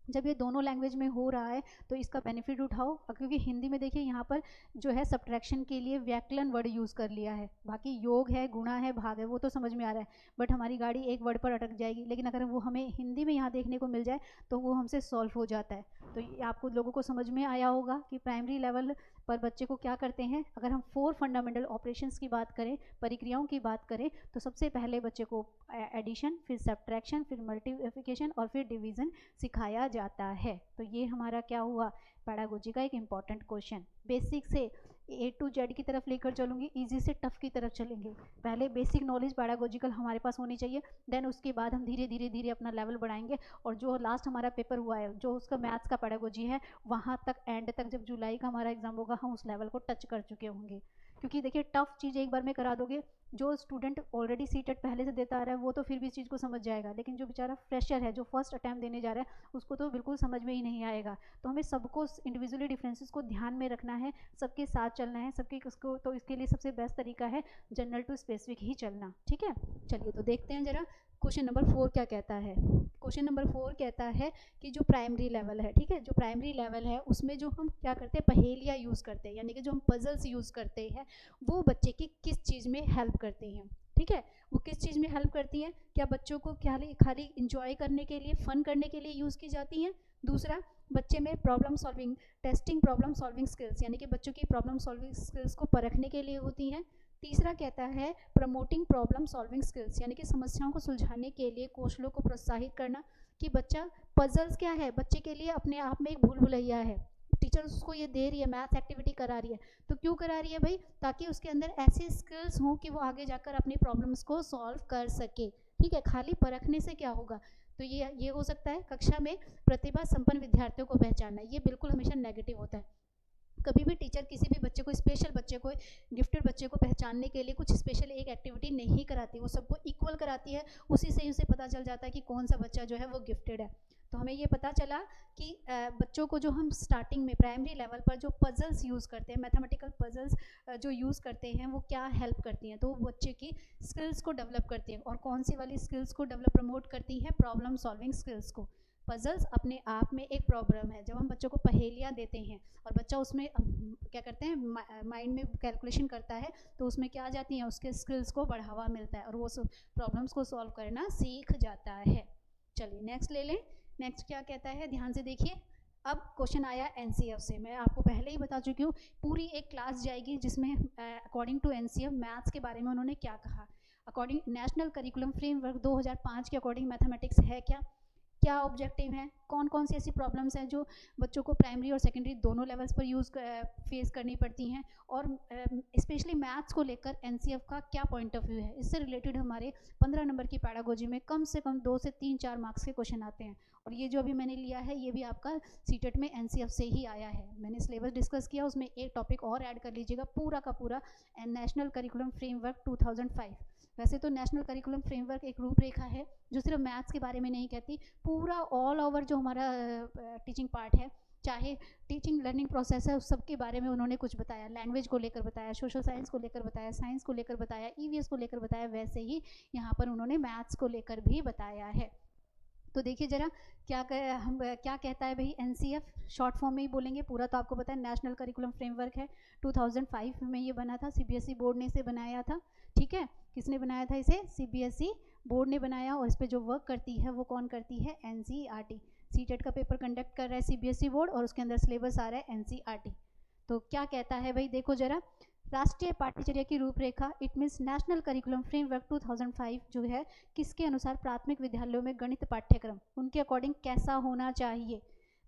[SPEAKER 1] जब ये दोनों लैंग्वेज में हो रहा है तो इसका बेनिफिट उठाओ। क्योंकि हिंदी में देखिए यहाँ पर जो है सब्ट्रैक्शन के लिए व्याकलन वर्ड यूज़ कर लिया है, बाकी योग है, गुणा है, भाग है, वो तो समझ में आ रहा है, बट हमारी गाड़ी एक वर्ड पर अटक जाएगी। लेकिन अगर वो हमें हिंदी में यहाँ देखने को मिल जाए तो वो हमसे सॉल्व हो जाता है। तो ये आपको लोगों को समझ में आया होगा कि प्राइमरी लेवल पर बच्चे को क्या करते हैं। अगर हम 4 फंडामेंटल ऑपरेशंस की बात करें, परिक्रियाओं की बात करें, तो सबसे पहले बच्चे को एडिशन, फिर सब्ट्रैक्शन, फिर मल्टीप्लिकेशन और फिर डिवीज़न सिखाया जाता है। तो ये हमारा क्या हुआ, पैडागोजी का एक इम्पॉर्टेंट क्वेश्चन। बेसिक से A to Z की तरफ लेकर चलूँगी, इजी से टफ की तरफ चलेंगे। पहले बेसिक नॉलेज पैडागोजिकल हमारे पास होनी चाहिए, देन उसके बाद हम धीरे धीरे अपना लेवल बढ़ाएंगे। और जो लास्ट हमारा पेपर हुआ है, जो उसका मैथ्स का पैडागोजी है, वहाँ तक एंड तक जब जुलाई का हमारा एग्जाम होगा हम उस लेवल को टच कर चुके होंगे। क्योंकि देखिए टफ चीज़ एक बार में करा दोगे, जो स्टूडेंट ऑलरेडी सीटेट पहले से देता आ रहा है वो तो फिर भी इस चीज़ को समझ जाएगा, लेकिन जो बेचारा फ्रेशर है, जो फर्स्ट अटैम्प्ट देने जा रहा है, उसको तो बिल्कुल समझ में ही नहीं आएगा। तो हमें सबको इंडिविजुअली डिफरेंसेस को ध्यान में रखना है, सबके साथ चलना है, सबके उसको, तो इसके लिए सबसे बेस्ट तरीका है जनरल टू स्पेसिफिक ही चलना। ठीक है, चलिए तो देखते हैं जरा क्वेश्चन नंबर 4 क्या कहता है। क्वेश्चन नंबर 4 कहता है कि जो प्राइमरी लेवल है, ठीक है, जो प्राइमरी लेवल है उसमें जो हम क्या करते हैं, पहेलियाँ यूज़ करते हैं, यानी कि जो हम पजल्स यूज़ करते हैं वो बच्चे की किस चीज़ में हेल्प करती हैं। ठीक है, वो किस चीज़ में हेल्प करती हैं, क्या बच्चों को खाली इंजॉय करने के लिए, फन करने के लिए यूज़ की जाती हैं। दूसरा, बच्चे में problem solving, testing problem solving skills, यानी कि बच्चों की प्रॉब्लम सॉल्विंग स्किल्स को परखने के लिए होती हैं। तीसरा कहता है प्रमोटिंग प्रॉब्लम सॉल्विंग स्किल्स, यानी कि समस्याओं को सुलझाने के लिए कौशलों को प्रोत्साहित करना, कि बच्चा, पजल्स क्या है, बच्चे के लिए अपने आप में एक भूल भुलैया है, टीचर उसको ये दे रही है, मैथ्स एक्टिविटी करा रही है, तो क्यों करा रही है भाई, ताकि उसके अंदर ऐसे स्किल्स हों कि वो आगे जाकर अपनी प्रॉब्लम्स को सॉल्व कर सके। ठीक है, खाली परखने से क्या होगा, तो ये हो सकता है कक्षा में प्रतिभा संपन्न विद्यार्थियों को पहचानना, ये बिल्कुल हमेशा नेगेटिव होता है। कभी भी टीचर किसी भी बच्चे को, स्पेशल बच्चे को, गिफ्टेड बच्चे को पहचानने के लिए कुछ स्पेशल एक एक्टिविटी नहीं कराती, वो सबको इक्वल कराती है, उसी से उसे पता चल जाता है कि कौन सा बच्चा जो है वो गिफ्टेड है। तो हमें ये पता चला कि बच्चों को जो हम स्टार्टिंग में प्राइमरी लेवल पर जो पजल्स यूज़ करते हैं, मैथमेटिकल पजल्स जो यूज़ करते हैं, वो क्या हेल्प करती हैं, तो वो बच्चे की स्किल्स को डेवलप करती हैं। और कौन सी वाली स्किल्स को डेवलप प्रमोट करती है, प्रॉब्लम सॉल्विंग स्किल्स को। पजल्स अपने आप में एक प्रॉब्लम है, जब हम बच्चों को पहेलियाँ देते हैं और बच्चा उसमें क्या करते हैं, माइंड में कैलकुलेशन करता है, तो उसमें क्या आ जाती हैं, उसके स्किल्स को बढ़ावा मिलता है और वो प्रॉब्लम्स को सॉल्व करना सीख जाता है। चलिए नेक्स्ट ले लें। नेक्स्ट क्या कहता है, ध्यान से देखिए। अब क्वेश्चन आया एनसीएफ से, मैं आपको पहले ही बता चुकी हूँ, पूरी एक क्लास जाएगी जिसमें अकॉर्डिंग टू एनसीएफ मैथ्स के बारे में उन्होंने क्या कहा। अकॉर्डिंग नेशनल करिकुलम फ्रेमवर्क 2005 के अकॉर्डिंग मैथमेटिक्स है क्या ऑब्जेक्टिव हैं, कौन कौन सी ऐसी प्रॉब्लम्स हैं जो बच्चों को प्राइमरी और सेकेंडरी दोनों लेवल्स पर फेस करनी पड़ती हैं, और स्पेशली मैथ्स को लेकर एनसीएफ का क्या पॉइंट ऑफ व्यू है। इससे रिलेटेड हमारे 15 नंबर की पैडागोजी में कम से कम 2 से 3-4 मार्क्स के क्वेश्चन आते हैं। और ये जो अभी मैंने लिया है ये भी आपका सीटेट में एनसीएफ से ही आया है। मैंने सिलेबस डिस्कस किया, उसमें एक टॉपिक और ऐड कर लीजिएगा, पूरा का पूरा नेशनल करिकुलम फ्रेमवर्क 2005। वैसे तो नेशनल करिकुलम फ्रेमवर्क एक रूपरेखा है जो सिर्फ मैथ्स के बारे में नहीं कहती, पूरा ऑल ओवर जो हमारा टीचिंग पार्ट है, चाहे टीचिंग लर्निंग प्रोसेस है, उस सब के बारे में उन्होंने कुछ बताया। लैंग्वेज को लेकर बताया, सोशल साइंस को लेकर बताया, साइंस को लेकर बताया, ईवीएस को लेकर बताया, वैसे ही यहाँ पर उन्होंने मैथ्स को लेकर भी बताया है। तो देखिए जरा क्या कहता है भाई एनसीएफ, शॉर्ट फॉर्म में ही बोलेंगे, पूरा तो आपको पता है, नेशनल करिकुलम फ्रेमवर्क है, 2005 में ये बना था, सीबीएसई बोर्ड ने इसे बनाया था। ठीक है, किसने बनाया था इसे, सीबीएसई बोर्ड ने बनाया, और इस पर जो वर्क करती है वो कौन करती है, एनसीईआरटी। सीटेट का पेपर कंडक्ट कर रहा है सीबीएसई बोर्ड और उसके अंदर सिलेबस आ रहा है एनसीईआरटी। तो क्या कहता है भाई, देखो जरा, राष्ट्रीय पाठ्यचर्या की रूपरेखा, it means national curriculum framework 2005 जो है, किसके अनुसार प्राथमिक विद्यालयों में गणित पाठ्यक्रम उनके अकॉर्डिंग कैसा होना चाहिए।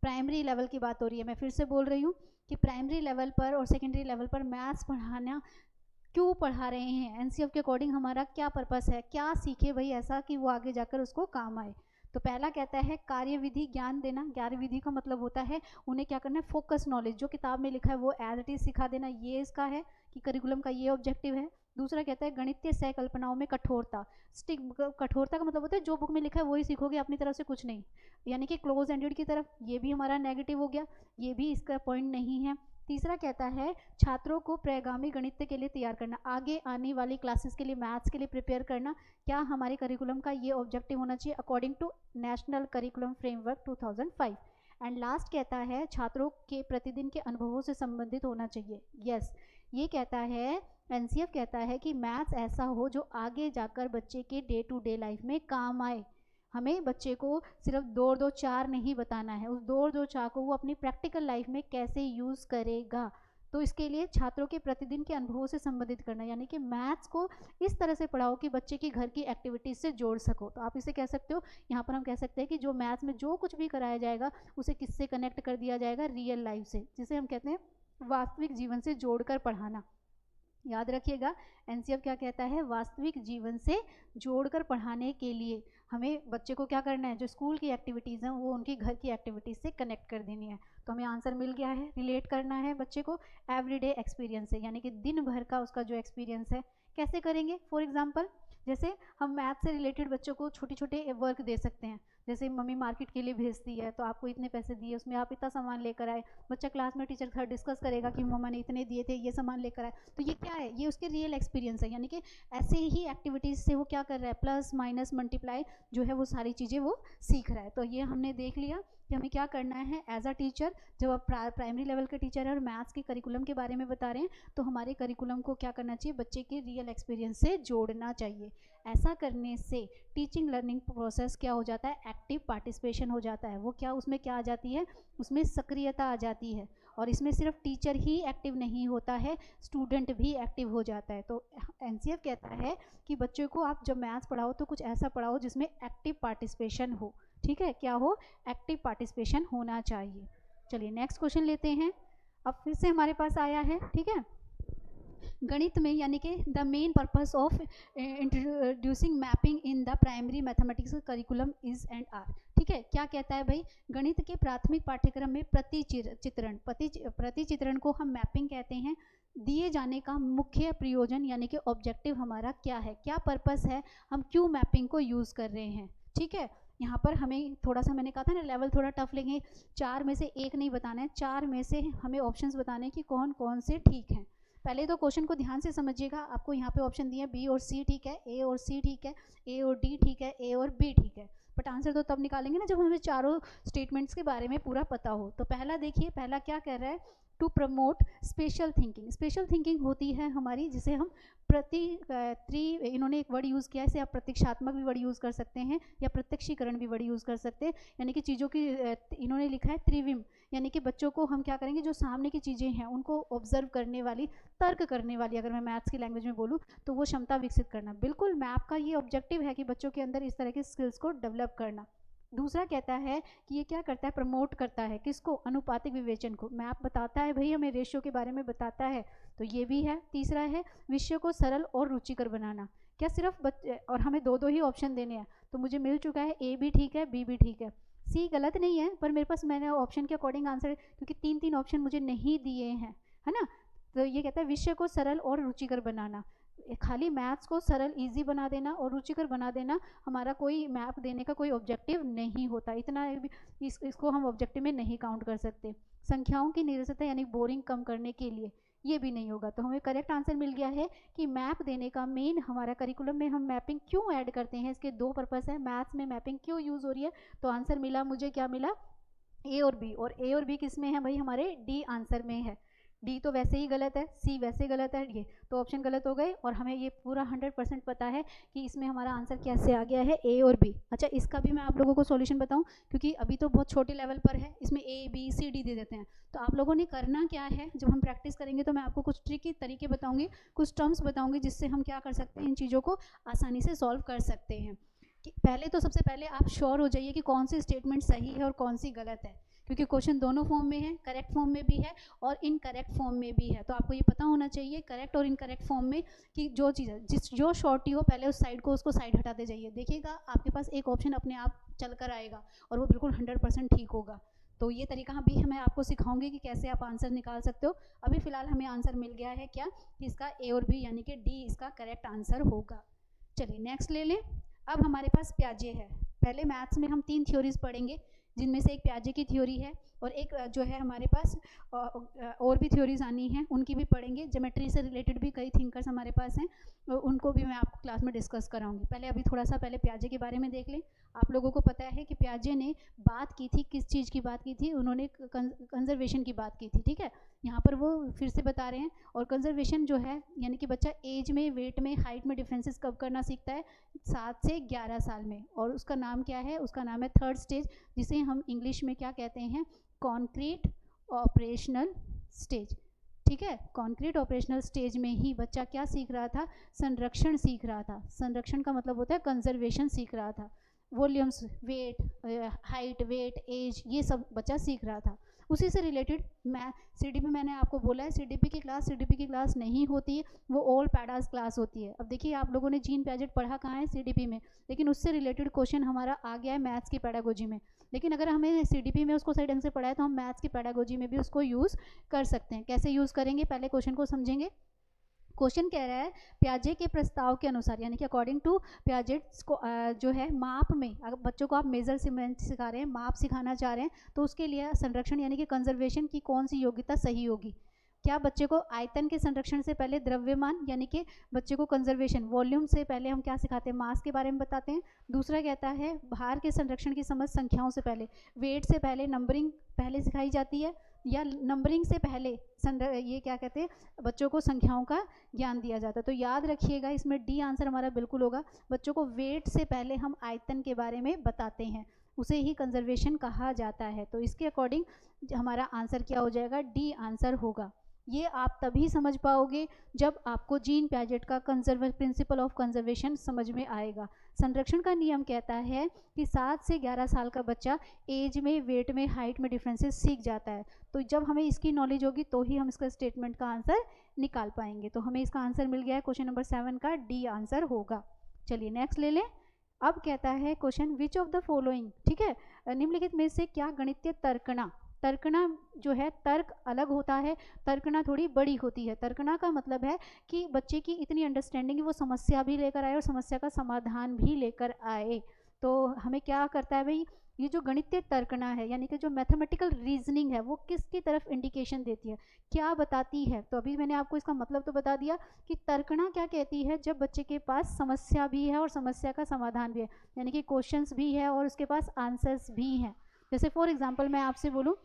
[SPEAKER 1] प्राइमरी लेवल की बात हो रही है, मैं फिर से बोल रही हूँ कि प्राइमरी लेवल पर और सेकेंडरी लेवल पर मैथ्स पढ़ाना क्यों पढ़ा रहे हैं, एनसीएफ के अकॉर्डिंग हमारा क्या पर्पस है, क्या सीखे भाई ऐसा कि वो आगे जाकर उसको काम आए। तो पहला कहता है कार्यविधि ज्ञान देना। कार्यविधि का मतलब होता है उन्हें क्या करना है, फोकस नॉलेज, जो किताब में लिखा है वो एज इट इज सिखा देना, ये इसका है कि करिकुलम का ये ऑब्जेक्टिव है। दूसरा कहता है गणितीय सहकल्पनाओं में कठोरता। कठोरता का मतलब होता है जो बुक में लिखा है वही सीखोगे, अपनी तरफ से कुछ नहीं, यानी कि क्लोज एंडेड की तरफ, ये भी हमारा नेगेटिव हो गया, ये भी इसका पॉइंट नहीं है। तीसरा कहता है छात्रों को प्रगामी गणित के लिए तैयार करना, आगे आने वाली क्लासेस के लिए, मैथ्स के लिए प्रिपेयर करना, क्या हमारे करिकुलम का ये ऑब्जेक्टिव होना चाहिए according to national curriculum framework 2005। And last कहता है छात्रों के प्रतिदिन के अनुभवों से संबंधित होना चाहिए। यस, ये कहता है, एनसीएफ कहता है कि मैथ्स ऐसा हो जो आगे जाकर बच्चे के डे टू डे लाइफ में काम आए। हमें बच्चे को सिर्फ 2 और 2 4 नहीं बताना है, उस 2 और 2 4 को वो अपनी प्रैक्टिकल लाइफ में कैसे यूज़ करेगा। तो इसके लिए छात्रों के प्रतिदिन के अनुभवों से संबंधित करना, यानी कि मैथ्स को इस तरह से पढ़ाओ कि बच्चे की घर की एक्टिविटीज़ से जोड़ सको। तो आप इसे कह सकते हो, यहाँ पर हम कह सकते हैं कि जो मैथ्स में जो कुछ भी कराया जाएगा उसे किससे कनेक्ट कर दिया जाएगा, रियल लाइफ से, जिसे हम कहते हैं वास्तविक जीवन से जोड़कर पढ़ाना। याद रखिएगा, एनसीएफ क्या कहता है, वास्तविक जीवन से जोड़कर पढ़ाने के लिए हमें बच्चे को क्या करना है, जो स्कूल की एक्टिविटीज़ हैं वो उनकी घर की एक्टिविटीज़ से कनेक्ट कर देनी है। तो हमें आंसर मिल गया है, रिलेट करना है बच्चे को एवरीडे एक्सपीरियंस से, यानी कि दिन भर का उसका जो एक्सपीरियंस है। कैसे करेंगे? फॉर एग्जांपल, जैसे हम मैथ से रिलेटेड बच्चों को छोटे छोटे वर्क दे सकते हैं। जैसे मम्मी मार्केट के लिए भेजती है तो आपको इतने पैसे दिए, उसमें आप इतना सामान लेकर आए। बच्चा क्लास में टीचर के साथ डिस्कस करेगा कि मम्मा ने इतने दिए थे, ये सामान लेकर आए। तो ये क्या है? ये उसके रियल एक्सपीरियंस है, यानी कि ऐसे ही एक्टिविटीज़ से वो क्या कर रहा है, प्लस माइनस मल्टीप्लाई जो है वो सारी चीज़ें वो सीख रहा है। तो ये हमने देख लिया कि हमें क्या करना है एज अ टीचर। जब आप प्राइमरी लेवल के टीचर हैं और मैथ्स के करिकुलम के बारे में बता रहे हैं, तो हमारे करिकुलम को क्या करना चाहिए, बच्चे के रियल एक्सपीरियंस से जोड़ना चाहिए। ऐसा करने से टीचिंग लर्निंग प्रोसेस क्या हो जाता है, एक्टिव पार्टिसिपेशन हो जाता है। वो क्या, उसमें क्या आ जाती है, उसमें सक्रियता आ जाती है। और इसमें सिर्फ टीचर ही एक्टिव नहीं होता है, स्टूडेंट भी एक्टिव हो जाता है। तो एनसीएफ कहता है कि बच्चों को आप जब मैथ्स पढ़ाओ तो कुछ ऐसा पढ़ाओ जिसमें एक्टिव पार्टिसिपेशन हो। ठीक है, क्या हो, एक्टिव पार्टिसिपेशन होना चाहिए। चलिए नेक्स्ट क्वेश्चन लेते हैं। अब फिर से हमारे पास आया है, ठीक है, गणित में, यानी कि the main purpose of introducing mapping in the primary mathematics curriculum is and are. ठीक है, क्या कहता है भाई, गणित के प्राथमिक पाठ्यक्रम में प्रतिचित्रण को हम मैपिंग कहते हैं। दिए जाने का मुख्य प्रयोजन यानी कि ऑब्जेक्टिव हमारा क्या है, क्या पर्पस है, हम क्यों मैपिंग को यूज़ कर रहे हैं। ठीक है, यहाँ पर हमें थोड़ा सा, मैंने कहा था ना लेवल थोड़ा टफ लेंगे, 4 में से एक नहीं बताना है, 4 में से हमें ऑप्शंस बताने कि कौन कौन से ठीक हैं। पहले तो क्वेश्चन को ध्यान से समझिएगा। आपको यहाँ पे ऑप्शन दिए बी और सी ठीक है, ए और सी ठीक है, ए और डी ठीक है, ए और बी ठीक है। बट आंसर तो तब निकालेंगे ना जब हमें चारों स्टेटमेंट्स के बारे में पूरा पता हो। तो पहला देखिए, पहला क्या कह रहा है, to promote spatial thinking. Spatial thinking होती है हमारी जिसे हम इन्होंने एक वर्ड यूज़ किया है, इसे आप प्रतीक्षात्मक भी वर्ड यूज़ कर सकते हैं या प्रत्यक्षीकरण भी वर्ड यूज़ कर सकते हैं। यानी कि चीज़ों की इन्होंने लिखा है त्रिविम, यानी कि बच्चों को हम क्या करेंगे, जो सामने की चीज़ें हैं उनको ऑब्जर्व करने वाली, तर्क करने वाली, अगर मैं मैथ्स की लैंग्वेज में बोलूँ तो वो क्षमता विकसित करना। बिल्कुल, मैप का ये ऑब्जेक्टिव है कि बच्चों के अंदर इस तरह की स्किल्स को डेवलप करना। दूसरा कहता है कि ये क्या करता है, प्रमोट करता है किसको, अनुपातिक विवेचन को। मैप बताता है भाई हमें, रेशियो के बारे में बताता है, तो ये भी है। तीसरा है विषय को सरल और रुचिकर बनाना। क्या सिर्फ बच्चे, और हमें 2 ही ऑप्शन देने हैं, तो मुझे मिल चुका है, ए भी ठीक है, बी भी ठीक है, सी गलत नहीं है, पर मेरे पास, मैंने ऑप्शन के अकॉर्डिंग आंसर, क्योंकि 3 ऑप्शन मुझे नहीं दिए हैं, है ना। तो ये कहता है विषय को सरल और रुचिकर बनाना। खाली मैथ्स को सरल इजी बना देना और रुचिकर बना देना हमारा कोई मैप देने का कोई ऑब्जेक्टिव नहीं होता। इतना इसको हम ऑब्जेक्टिव में नहीं काउंट कर सकते। संख्याओं की निरसता यानी बोरिंग कम करने के लिए ये भी नहीं होगा। तो हमें करेक्ट आंसर मिल गया है कि मैप देने का मेन, हमारा करिकुलम में हम मैपिंग क्यों ऐड करते हैं, इसके 2 पर्पस है। मैथ्स में मैपिंग क्यों यूज़ हो रही है, तो आंसर मिला मुझे, क्या मिला, ए और बी। और ए और बी किस में है भाई, हमारे डी आंसर में है। डी तो वैसे ही गलत है, सी वैसे गलत है, ये तो ऑप्शन गलत हो गए। और हमें ये पूरा 100% पता है कि इसमें हमारा आंसर कैसे आ गया है, ए और बी। अच्छा, इसका भी मैं आप लोगों को सॉल्यूशन बताऊं, क्योंकि अभी तो बहुत छोटे लेवल पर है, इसमें ए बी सी डी दे देते हैं। तो आप लोगों ने करना क्या है, जब हम प्रैक्टिस करेंगे तो मैं आपको कुछ ट्रिकी तरीके बताऊँगी, कुछ टर्म्स बताऊँगी, जिससे हम क्या कर सकते हैं, इन चीज़ों को आसानी से सॉल्व कर सकते हैं। कि पहले तो सबसे पहले आप श्योर हो जाइए कि कौन सी स्टेटमेंट सही है और कौन सी गलत है, क्योंकि क्वेश्चन दोनों फॉर्म में है, करेक्ट फॉर्म में भी है और इनकरेक्ट फॉर्म में भी है। तो आपको ये पता होना चाहिए करेक्ट और इनकरेक्ट फॉर्म में कि जो चीज़ जो शॉर्टी हो, पहले उस साइड को, उसको साइड हटाते जाइए। देखिएगा आपके पास एक ऑप्शन अपने आप चल कर आएगा और वो बिल्कुल 100% ठीक होगा। तो ये तरीका भी मैं आपको सिखाऊंगी कि कैसे आप आंसर निकाल सकते हो। अभी फ़िलहाल हमें आंसर मिल गया है क्या, कि इसका ए और बी यानी कि डी इसका करेक्ट आंसर होगा। चलिए नेक्स्ट ले लें। अब हमारे पास प्याजे है। पहले मैथ्स में हम 3 थ्योरीज पढ़ेंगे, जिनमें से एक प्याजे की थ्योरी है। और एक जो है हमारे पास और भी थ्योरीज आनी हैं, उनकी भी पढ़ेंगे। ज्योमेट्री से रिलेटेड भी कई थिंकर्स हमारे पास हैं, उनको भी मैं आपको क्लास में डिस्कस कराऊंगी। पहले अभी थोड़ा सा पहले पियाजे के बारे में देख लें। आप लोगों को पता है कि पियाजे ने बात की थी, किस चीज़ की बात की थी, उन्होंने कंजर्वेशन की बात की थी, ठीक है। यहाँ पर वो फिर से बता रहे हैं। और कंजर्वेशन जो है यानी कि बच्चा एज में, वेट में, हाइट में डिफरेंसेस कब करना सीखता है? 7 से 11 साल में। और उसका नाम क्या है? उसका नाम है थर्ड स्टेज, जिसे हम इंग्लिश में क्या कहते हैं? कॉन्क्रीट ऑपरेशनल स्टेज, ठीक है। कॉन्क्रीट ऑपरेशनल स्टेज में ही बच्चा क्या सीख रहा था? संरक्षण सीख रहा था। संरक्षण का मतलब होता है कंजर्वेशन सीख रहा था। Volumes, weight, height, weight, age, ये सब बच्चा सीख रहा था। उसी से रिलेटेड मैं सीडीपी, मैंने आपको बोला है सीडीपी की क्लास नहीं होती है, वो ऑल पैडास क्लास होती है। अब देखिए आप लोगों ने जीन पैजेट पढ़ा कहाँ है? सीडीपी में, लेकिन उससे रिलेटेड क्वेश्चन हमारा आ गया है मैथ्स की पैडागोजी में। लेकिन अगर हमें सीडीपी में उसको सही ढंग से पढ़ा है तो हम मैथ्स की पैडागोजी में भी उसको यूज़ कर सकते हैं। कैसे यूज़ करेंगे? पहले क्वेश्चन को समझेंगे। क्वेश्चन कह रहा है पियाजे के प्रस्ताव के अनुसार, यानी कि अकॉर्डिंग टू पियाजे को जो है माप में, अगर बच्चों को आप मेजरमेंट सिखा रहे हैं, माप सिखाना चाह रहे हैं, तो उसके लिए संरक्षण यानी कि कंजर्वेशन की कौन सी योग्यता सही होगी? क्या बच्चे को आयतन के संरक्षण से पहले द्रव्यमान, यानी कि बच्चे को कंजर्वेशन वॉल्यूम से पहले हम क्या सिखाते हैं? मास के बारे में बताते हैं। दूसरा कहता है भार के संरक्षण की समझ संख्याओं से पहले, वेट से पहले नंबरिंग पहले सिखाई जाती है, या नंबरिंग से पहले ये क्या कहते हैं? बच्चों को संख्याओं का ज्ञान दिया जाता है। तो याद रखिएगा, इसमें डी आंसर हमारा बिल्कुल होगा। बच्चों को वेट से पहले हम आयतन के बारे में बताते हैं, उसे ही कंजर्वेशन कहा जाता है। तो इसके अकॉर्डिंग हमारा आंसर क्या हो जाएगा? डी आंसर होगा। ये आप तभी समझ पाओगे जब आपको जीन पैजेट का प्रिंसिपल ऑफ कंजर्वेशन समझ में आएगा। संरक्षण का नियम कहता है कि 7 से 11 साल का बच्चा एज में, वेट में, हाइट में डिफरेंसेस सीख जाता है। तो जब हमें इसकी नॉलेज होगी तो ही हम इसका स्टेटमेंट का आंसर निकाल पाएंगे। तो हमें इसका आंसर मिल गया है क्वेश्चन नंबर 7 का, डी आंसर होगा। चलिए नेक्स्ट ले लें। अब कहता है question, which of the following, ठीक है, निम्नलिखित में से क्या गणितीय तर्कना, तर्कना जो है तर्क अलग होता है, तर्कना थोड़ी बड़ी होती है। तर्कना का मतलब है कि बच्चे की इतनी अंडरस्टैंडिंग वो समस्या भी लेकर आए और समस्या का समाधान भी लेकर आए। तो हमें क्या करता है भाई? ये जो गणितीय तर्कना है यानी कि जो मैथमेटिकल रीजनिंग है वो किसकी तरफ इंडिकेशन देती है, क्या बताती है? तो अभी मैंने आपको इसका मतलब तो बता दिया कि तर्कना क्या कहती है, जब बच्चे के पास समस्या भी है और समस्या का समाधान भी है, यानी कि क्वेश्चंस भी है और उसके पास आंसर्स भी हैं। जैसे फॉर एग्जाम्पल मैं आपसे बोलूँ,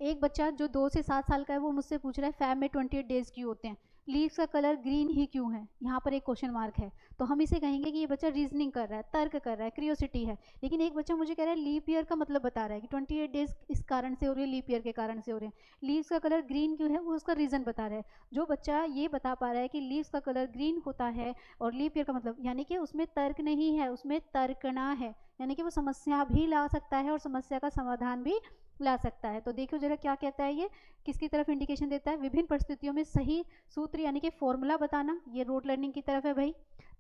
[SPEAKER 1] एक बच्चा जो 2 से 7 साल का है वो मुझसे पूछ रहा है फैब में 28 डेज क्यों होते हैं, लीव्स का कलर ग्रीन ही क्यों है? यहाँ पर एक क्वेश्चन मार्क है। तो हम इसे कहेंगे कि ये बच्चा रीजनिंग कर रहा है, तर्क कर रहा है, क्रियोसिटी है। लेकिन एक बच्चा मुझे कह रहा है लीप ईयर का मतलब बता रहा है कि 28 डेज इस कारण से हो रही है, लीप ईयर के कारण से हो रहे हैं। लीव्स का कलर ग्रीन क्यों है, वो उसका रीज़न बता रहा है। जो बच्चा ये बता पा रहा है कि लीव्स का कलर ग्रीन होता है और लीप ईयर का मतलब, यानी कि उसमें तर्क नहीं है, उसमें तर्कना है, यानी कि वो समस्या भी ला सकता है और समस्या का समाधान भी ला सकता है। तो देखो जरा क्या कहता है, ये किसकी तरफ इंडिकेशन देता है? विभिन्न परिस्थितियों में सही सूत्र यानी कि फॉर्मूला बताना, ये रोड लर्निंग की तरफ है भाई।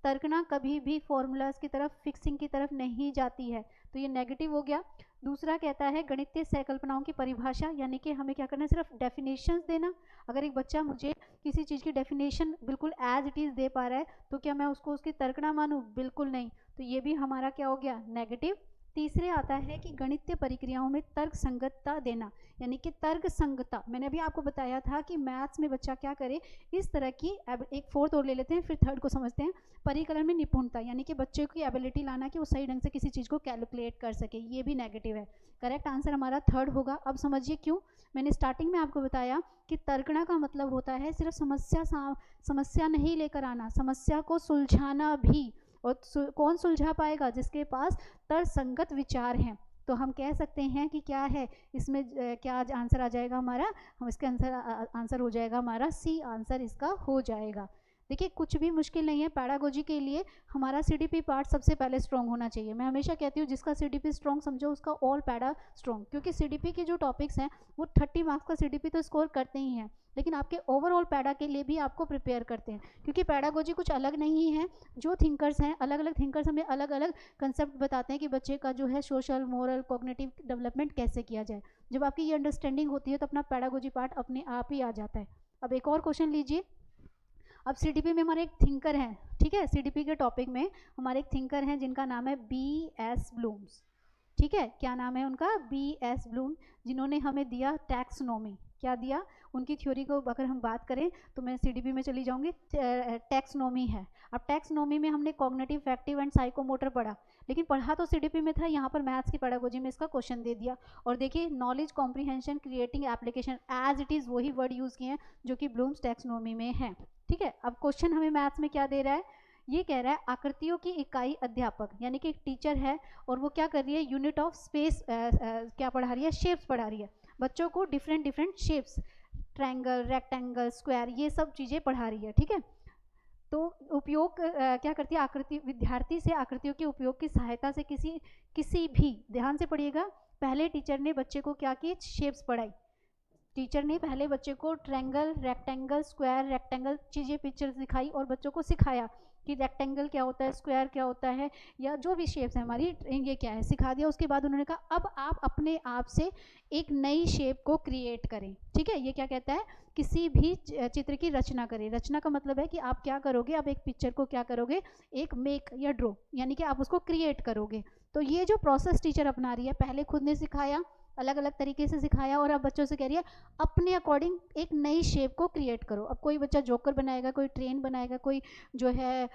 [SPEAKER 1] तर्कना कभी भी फॉर्मूलाज की तरफ, फिक्सिंग की तरफ नहीं जाती है, तो ये नेगेटिव हो गया। दूसरा कहता है गणितीय सहकल्पनाओं की परिभाषा, यानी कि हमें क्या करना है? सिर्फ डेफिनेशंस देना। अगर एक बच्चा मुझे किसी चीज़ की डेफिनेशन बिल्कुल एज इट इज़ दे पा रहा है तो क्या मैं उसको उसकी तर्कना मानूँ? बिल्कुल नहीं। तो ये भी हमारा क्या हो गया? नेगेटिव। तीसरे आता है कि गणितीय प्रक्रियाओं में तर्क संगतता देना, यानी कि तर्क संगतता। मैंने अभी आपको बताया था कि मैथ्स में बच्चा क्या करे, इस तरह की, एक फोर्थ और ले लेते हैं फिर थर्ड को समझते हैं। परिकलन में निपुणता, यानी कि बच्चे की एबिलिटी लाना कि वो सही ढंग से किसी चीज़ को कैलकुलेट कर सके, ये भी नेगेटिव है। करेक्ट आंसर हमारा थर्ड होगा। अब समझिए क्यों। मैंने स्टार्टिंग में आपको बताया कि तर्कना का मतलब होता है सिर्फ समस्या नहीं लेकर आना, समस्या को सुलझाना भी। और कौन सुलझा पाएगा? जिसके पास तर्कसंगत विचार हैं। तो हम कह सकते हैं कि क्या है इसमें, क्या आंसर आ जाएगा हमारा? हम इसके आंसर हो जाएगा हमारा सी आंसर इसका हो जाएगा। देखिए कुछ भी मुश्किल नहीं है पैडागोजी के लिए। हमारा सीडीपी पार्ट सबसे पहले स्ट्रॉन्ग होना चाहिए। मैं हमेशा कहती हूँ जिसका सीडीपी स्ट्रॉन्ग समझो उसका ऑल पैडा स्ट्रॉन्ग, क्योंकि सीडीपी के जो टॉपिक्स हैं वो 30 मार्क्स का सीडीपी तो स्कोर करते ही हैं, लेकिन आपके ओवरऑल पैडा के लिए भी आपको प्रिपेयर करते हैं, क्योंकि पैडागोजी कुछ अलग नहीं है। जो थिंकर्स हैं, अलग अलग थिंकर्स हमें अलग अलग कंसेप्ट बताते हैं कि बच्चे का जो है सोशल, मोरल, कॉग्निटिव डेवलपमेंट कैसे किया जाए। जब आपकी ये अंडरस्टैंडिंग होती है तो अपना पैडागोजी पार्ट अपने आप ही आ जाता है। अब एक और क्वेश्चन लीजिए। अब सीडीपी में हमारे एक थिंकर हैं, ठीक है, सीडीपी के टॉपिक में हमारे एक थिंकर हैं जिनका नाम है बी एस ब्लूम्स। ठीक है, क्या नाम है उनका, BS ब्लूम, जिन्होंने हमें दिया टैक्सोनॉमी। क्या दिया, उनकी थ्योरी को अगर हम बात करें तो मैं CDP में चली जाऊंगी, टैक्सोनॉमी है। अब टैक्सोनॉमी में हमने कॉग्निटिव, फैक्टिव एंड साइकोमोटर पढ़ा, लेकिन पढ़ा तो CDP में था, यहाँ पर मैथ्स की पेडागोजी में इसका क्वेश्चन दे दिया। और देखिए knowledge, comprehension, creating application, as it is वही वर्ड यूज़ किए हैं जो कि ब्लूम्स टैक्सोनॉमी में है। ठीक है, अब क्वेश्चन हमें मैथ्स में क्या दे रहा है, ये कह रहा है आकृतियों की इकाई अध्यापक, यानी कि एक टीचर है और वो क्या कर रही है, यूनिट ऑफ स्पेस क्या पढ़ा रही है, शेप्स पढ़ा रही है बच्चों को, different different shapes, triangle, rectangle, square, ये सब चीज़ें पढ़ा रही है। ठीक है, तो उपयोग क्या करती है, आकृति, विद्यार्थी से आकृतियों के उपयोग की सहायता से किसी भी, ध्यान से पढ़िएगा, पहले टीचर ने बच्चे को क्या की, शेप्स पढ़ाई। टीचर ने पहले बच्चे को ट्रायंगल, रेक्टेंगल, स्क्वायर, रेक्टेंगल चीज़ें, पिक्चर दिखाई और बच्चों को सिखाया कि रेक्टेंगल क्या होता है, स्क्वायर क्या होता है, या जो भी शेप्स है हमारी, ये क्या है, सिखा दिया। उसके बाद उन्होंने कहा अब आप अपने आप से एक नई शेप को क्रिएट करें। ठीक है, ये क्या कहता है, किसी भी चित्र की रचना करें। रचना का मतलब है कि आप क्या करोगे, आप एक पिक्चर को क्या करोगे, एक मेक या ड्रॉ, यानी कि आप उसको क्रिएट करोगे। तो ये जो प्रोसेस टीचर अपना रही है, पहले खुद ने सिखाया, अलग अलग तरीके से सिखाया, और अब बच्चों से कह रही है अपने अकॉर्डिंग एक नई शेप को क्रिएट करो। अब कोई बच्चा जोकर बनाएगा, कोई ट्रेन बनाएगा, कोई जो है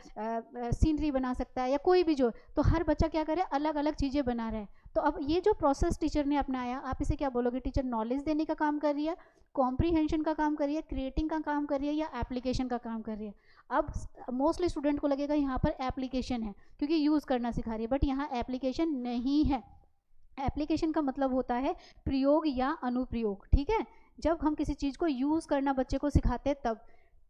[SPEAKER 1] सीनरी बना सकता है, या कोई भी जो, तो हर बच्चा क्या करे, अलग अलग चीज़ें बना रहा है। तो अब ये जो प्रोसेस टीचर ने अपनाया, आप इसे क्या बोलोगे, टीचर नॉलेज देने का काम कर रही है, कॉम्प्रीहेंशन का काम कर रही है, क्रिएटिंग का काम कर रही है, या एप्लीकेशन का काम कर रही है। अब मोस्टली स्टूडेंट को लगेगा यहाँ पर एप्लीकेशन है, क्योंकि यूज़ करना सिखा रही है, बट यहाँ एप्लीकेशन नहीं है। एप्लीकेशन का मतलब होता है प्रयोग या अनुप्रयोग। ठीक है, जब हम किसी चीज़ को यूज़ करना बच्चे को सिखाते हैं, तब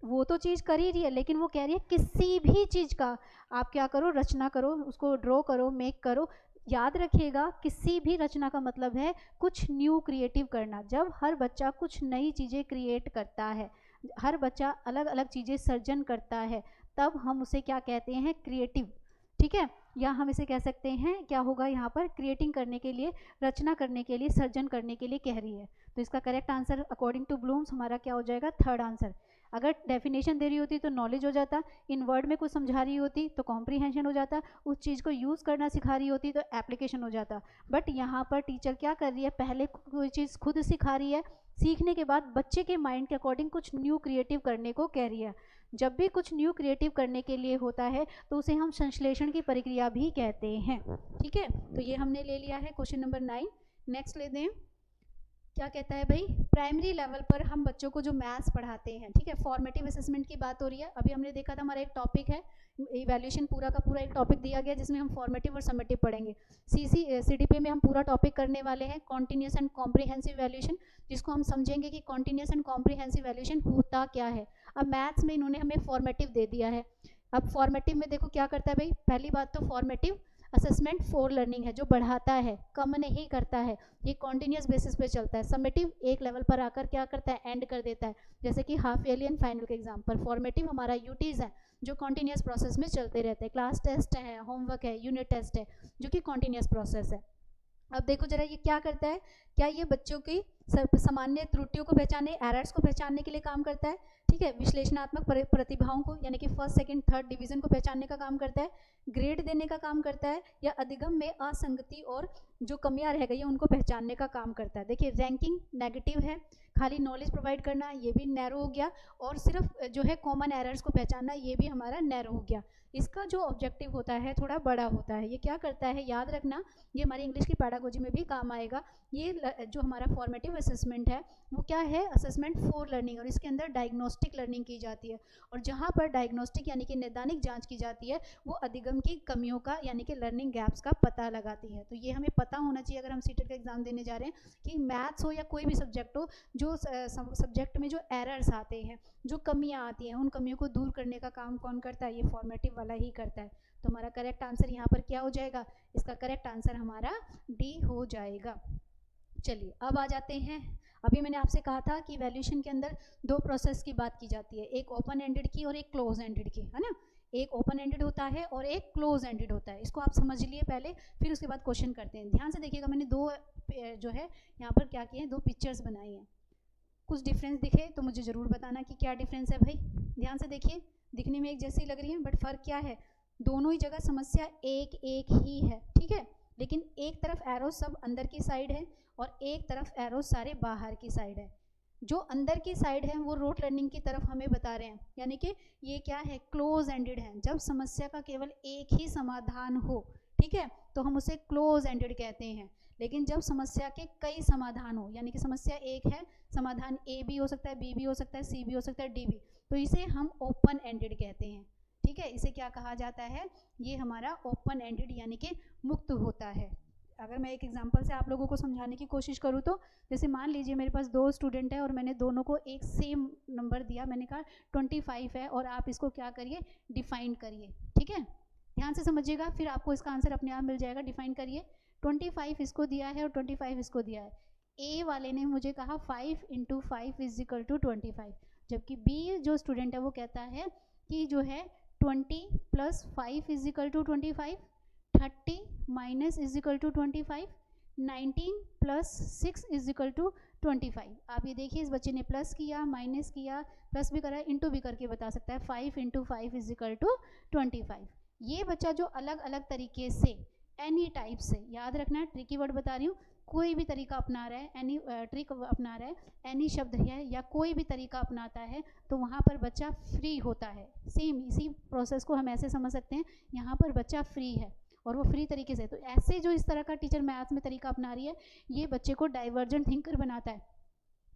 [SPEAKER 1] वो तो चीज़ कर ही रही है, लेकिन वो कह रही है किसी भी चीज़ का आप क्या करो, रचना करो, उसको ड्रॉ करो, मेक करो। याद रखिएगा, किसी भी रचना का मतलब है कुछ न्यू क्रिएटिव करना। जब हर बच्चा कुछ नई चीज़ें क्रिएट करता है, हर बच्चा अलग अलग चीज़ें सर्जन करता है, तब हम उसे क्या कहते हैं, क्रिएटिव। ठीक है, या हम इसे कह सकते हैं, क्या होगा यहाँ पर, क्रिएटिंग करने के लिए, रचना करने के लिए, सर्जन करने के लिए कह रही है। तो इसका correct answer according to Bloom's हमारा क्या हो जाएगा, थर्ड आंसर। अगर डेफिनेशन दे रही होती तो नॉलेज हो जाता, इन वर्ड में कुछ समझा रही होती तो कॉम्प्रीहेंशन हो जाता, उस चीज़ को यूज़ करना सिखा रही होती तो एप्लीकेशन हो जाता। बट यहाँ पर टीचर क्या कर रही है, पहले कोई चीज़ खुद सिखा रही है, सीखने के बाद बच्चे के माइंड के अकॉर्डिंग कुछ न्यू क्रिएटिव करने को कह रही है। जब भी कुछ न्यू क्रिएटिव करने के लिए होता है तो उसे हम संश्लेषण की प्रक्रिया भी कहते हैं। ठीक है, तो ये हमने ले लिया है क्वेश्चन नंबर 9। नेक्स्ट ले दें, क्या कहता है भाई, प्राइमरी लेवल पर हम बच्चों को जो मैथ्स पढ़ाते हैं, ठीक है, फॉर्मेटिव असेसमेंट की बात हो रही है। अभी हमने देखा था हमारा एक टॉपिक है इवैल्यूएशन, पूरा का पूरा एक टॉपिक दिया गया जिसमें हम फॉर्मेटिव और समेटिव पढ़ेंगे। CDP में हम पूरा टॉपिक करने वाले हैं कॉन्टिन्यूस एंड कॉम्प्रीहेंसिव इवैल्यूएशन, जिसको हम समझेंगे कि कॉन्टिन्यूस एंड कॉम्प्रीहेंसिव इवैल्यूएशन होता क्या है। अब मैथ्स में इन्होंने हमें फॉर्मेटिव दे दिया है। अब फॉर्मेटिव में देखो क्या करता है भाई, पहली बात तो फॉर्मेटिव असेसमेंट फॉर लर्निंग है, जो बढ़ाता है, कम नहीं करता है, ये कॉन्टिन्यूस बेसिस पे चलता है। समेटिव एक लेवल पर आकर क्या करता है, एंड कर देता है, जैसे कि हाफ ईयरली एंड फाइनल के एग्जाम पर। फॉर्मेटिव हमारा यूटीज है जो कॉन्टिन्यूस प्रोसेस में चलते रहते हैं, क्लास टेस्ट है, होमवर्क है, यूनिट टेस्ट है, जो कि कॉन्टिन्यूस प्रोसेस है। अब देखो जरा ये क्या करता है, क्या ये बच्चों की सामान्य त्रुटियों को पहचानने, एरर्स को पहचानने के लिए काम करता है। ठीक है, विश्लेषणात्मक प्रतिभाओं को, यानी कि फर्स्ट सेकंड थर्ड डिवीजन को पहचानने का काम करता है, ग्रेड देने का काम करता है, या अधिगम में असंगति और जो कमियां रह गई हैं उनको पहचानने का काम करता है। देखिए रैंकिंग नेगेटिव है, खाली नॉलेज प्रोवाइड करना ये भी नैरो हो गया, और सिर्फ जो है कॉमन एरर्स को पहचानना ये भी हमारा नैरो हो गया। इसका जो ऑब्जेक्टिव होता है थोड़ा बड़ा होता है। ये क्या करता है, याद रखना, ये हमारी इंग्लिश की पैडागोजी में भी काम आएगा। ये जो हमारा फॉर्मेटिव असेसमेंट है वो क्या है, असेसमेंट फॉर लर्निंग, और इसके अंदर डायग्नोस्टिक लर्निंग की जाती है। और जहाँ पर डायग्नोस्टिक यानी कि नैदानिक जांच की जाती है, वो अधिगम की कमियों का यानी कि लर्निंग गैप्स का पता लगाती है। तो ये हमें पता होना चाहिए अगर हम सीटेट का एग्जाम देने जा रहे हैं, कि मैथ्स हो या कोई भी सब्जेक्ट हो, जो सब्जेक्ट में जो एरर्स आते हैं, जो कमियाँ आती हैं, उन कमियों को दूर करने का काम कौन करता है, ये फॉर्मेटिव वाला ही करता है। तो हमारा करेक्ट आंसर यहाँ पर क्या हो जाएगा, इसका करेक्ट आंसर हमारा डी हो जाएगा। चलिए अब आ जाते हैं, अभी मैंने आपसे कहा था कि वैल्यूएशन के अंदर दो प्रोसेस की बात की जाती है, एक ओपन एंडेड की और एक क्लोज एंडेड की, है ना। एक ओपन एंडेड होता है और एक क्लोज एंडेड होता है। इसको आप समझ लिए पहले, फिर उसके बाद क्वेश्चन करते हैं। ध्यान से देखिएगा, मैंने दो जो है यहाँ पर क्या किए हैं, दो पिक्चर्स बनाई हैं। कुछ डिफरेंस दिखे तो मुझे ज़रूर बताना कि क्या डिफरेंस है भाई। ध्यान से देखिए, दिखने में एक जैसी लग रही है, बट फ़र्क क्या है, दोनों ही जगह समस्या एक एक ही है। ठीक है, लेकिन एक तरफ एरो सब अंदर की साइड है और एक तरफ एरो सारे बाहर की साइड है। जो अंदर की साइड है वो रोट लर्निंग की तरफ हमें बता रहे हैं, यानी कि ये क्या है, क्लोज एंडेड है। जब समस्या का केवल एक ही समाधान हो, ठीक है, तो हम उसे क्लोज एंडेड कहते हैं। लेकिन जब समस्या के कई समाधान हो, यानी कि समस्या एक है, समाधान ए भी हो सकता है, बी भी हो सकता है, सी भी हो सकता है, डी भी, तो इसे हम ओपन एंडेड कहते हैं। ठीक है, इसे क्या कहा जाता है, ये हमारा ओपन एंडेड यानी कि मुक्त होता है। अगर मैं एक एग्जांपल से आप लोगों को समझाने की कोशिश करूँ तो जैसे मान लीजिए मेरे पास 2 स्टूडेंट है और मैंने दोनों को एक सेम नंबर दिया, मैंने कहा 25 है और आप इसको क्या करिए, डिफाइन करिए। ठीक है, ध्यान से समझिएगा, फिर आपको इसका आंसर अपने आप मिल जाएगा। डिफाइन करिए, 25 इसको दिया है और 25 इसको दिया है। ए वाले ने मुझे कहा 5 × 5 = 25, जबकि बी जो स्टूडेंट है वो कहता है कि जो है 20 + 5 = 25, 30 - 25, 19 + 6 = 25। आप ये देखिए, इस बच्चे ने प्लस किया, माइनस किया, प्लस भी करा, इंटू भी करके बता सकता है। 5 × 5 = 25। ये बच्चा जो अलग अलग तरीके से, एनी टाइप से, याद रखना है, ट्रिकी वर्ड बता रही हूँ, कोई भी तरीका अपना रहा है, एनी ट्रिक अपना रहा है, एनी शब्द है या कोई भी तरीका अपनाता है, तो वहाँ पर बच्चा फ्री होता है। सेम इसी प्रोसेस को हम ऐसे समझ सकते हैं, यहाँ पर बच्चा फ्री है और वो फ्री तरीके से। तो ऐसे जो इस तरह का टीचर मैथ्स में तरीका अपना रही है, ये बच्चे को डाइवर्जेंट थिंकर बनाता है,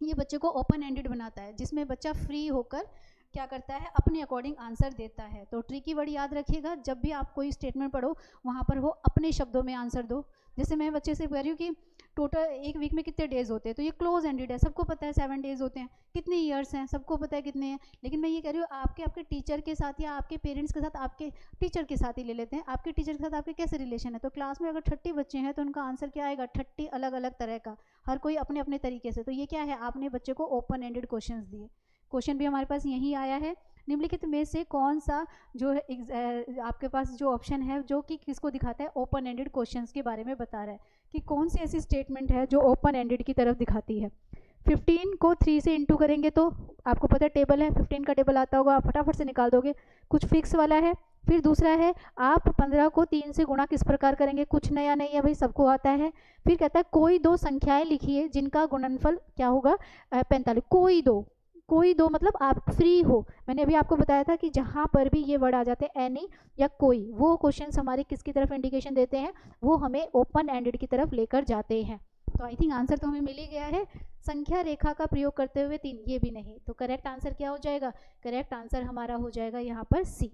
[SPEAKER 1] ये बच्चे को ओपन एंडेड बनाता है, जिसमें बच्चा फ्री होकर क्या करता है, अपने अकॉर्डिंग आंसर देता है। तो ट्रिकी वर्ड याद रखिएगा, जब भी आप कोई स्टेटमेंट पढ़ो वहाँ पर वो अपने शब्दों में आंसर दो। जैसे मैं बच्चे से कह रही हूँ कि टोटल एक वीक में कितने डेज होते हैं, तो ये क्लोज एंडेड है, सबको पता है 7 डेज होते हैं। कितने ईयर्स हैं, सबको पता है कितने हैं। लेकिन मैं ये कह रही हूँ, आपके टीचर के साथ या आपके पेरेंट्स के साथ, आपके टीचर के साथ ही ले लेते हैं, आपके टीचर के साथ आपके कैसे रिलेशन है। तो क्लास में अगर 30 बच्चे हैं तो उनका आंसर क्या आएगा, 30 अलग अलग तरह का, हर कोई अपने अपने तरीके से। तो ये क्या है, आपने बच्चे को ओपन एंडेड क्वेश्चन दिए। क्वेश्चन भी हमारे पास यही आया है, निम्नलिखित में से कौन सा जो है आपके पास जो ऑप्शन है जो कि किसको दिखाता है, ओपन एंडेड क्वेश्चंस के बारे में बता रहा है कि कौन सी ऐसी स्टेटमेंट है जो ओपन एंडेड की तरफ दिखाती है। 15 को 3 से इंटू करेंगे तो आपको पता है टेबल है, 15 का टेबल आता होगा, आप फटाफट से निकाल दोगे, कुछ फिक्स वाला है। फिर दूसरा है, आप 15 को 3 से गुणा किस प्रकार करेंगे, कुछ नया नहीं है भाई, सबको आता है। फिर कहता है कोई 2 संख्याएं लिखिए जिनका गुणनफल क्या होगा, 45। कोई दो मतलब आप फ्री हो। मैंने अभी आपको बताया था कि जहाँ पर भी ये वर्ड आ जाते हैं, एनी या कोई, वो क्वेश्चंस हमारे किसकी तरफ इंडिकेशन देते हैं, वो हमें ओपन एंडेड की तरफ लेकर जाते हैं। तो आई थिंक आंसर तो हमें मिल ही गया है। संख्या रेखा का प्रयोग करते हुए 3, ये भी नहीं, तो करेक्ट आंसर क्या हो जाएगा, करेक्ट आंसर हमारा हो जाएगा यहाँ पर सी।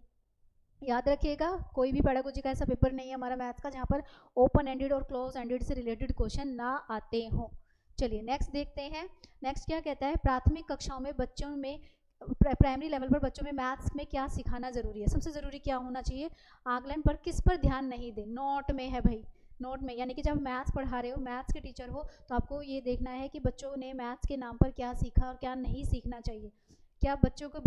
[SPEAKER 1] याद रखिएगा, कोई भी पेडागोजी का ऐसा पेपर नहीं है हमारा मैथ्स का जहाँ पर ओपन एंडेड और क्लोज एंडेड से रिलेटेड क्वेश्चन ना आते हों। चलिए नेक्स्ट देखते हैं। नेक्स्ट क्या कहता है, प्राथमिक कक्षाओं में बच्चों में, प्राइमरी लेवल पर बच्चों में मैथ्स में क्या सिखाना ज़रूरी है। सबसे ज़रूरी क्या होना चाहिए, आकलन पर किस पर ध्यान नहीं दें, नोट में है भाई, नोट में। यानी कि जब मैथ्स पढ़ा रहे हो, मैथ्स के टीचर हो, तो आपको ये देखना है कि बच्चों ने मैथ्स के नाम पर क्या सीखा और क्या नहीं सीखना चाहिए। क्या बच्चों को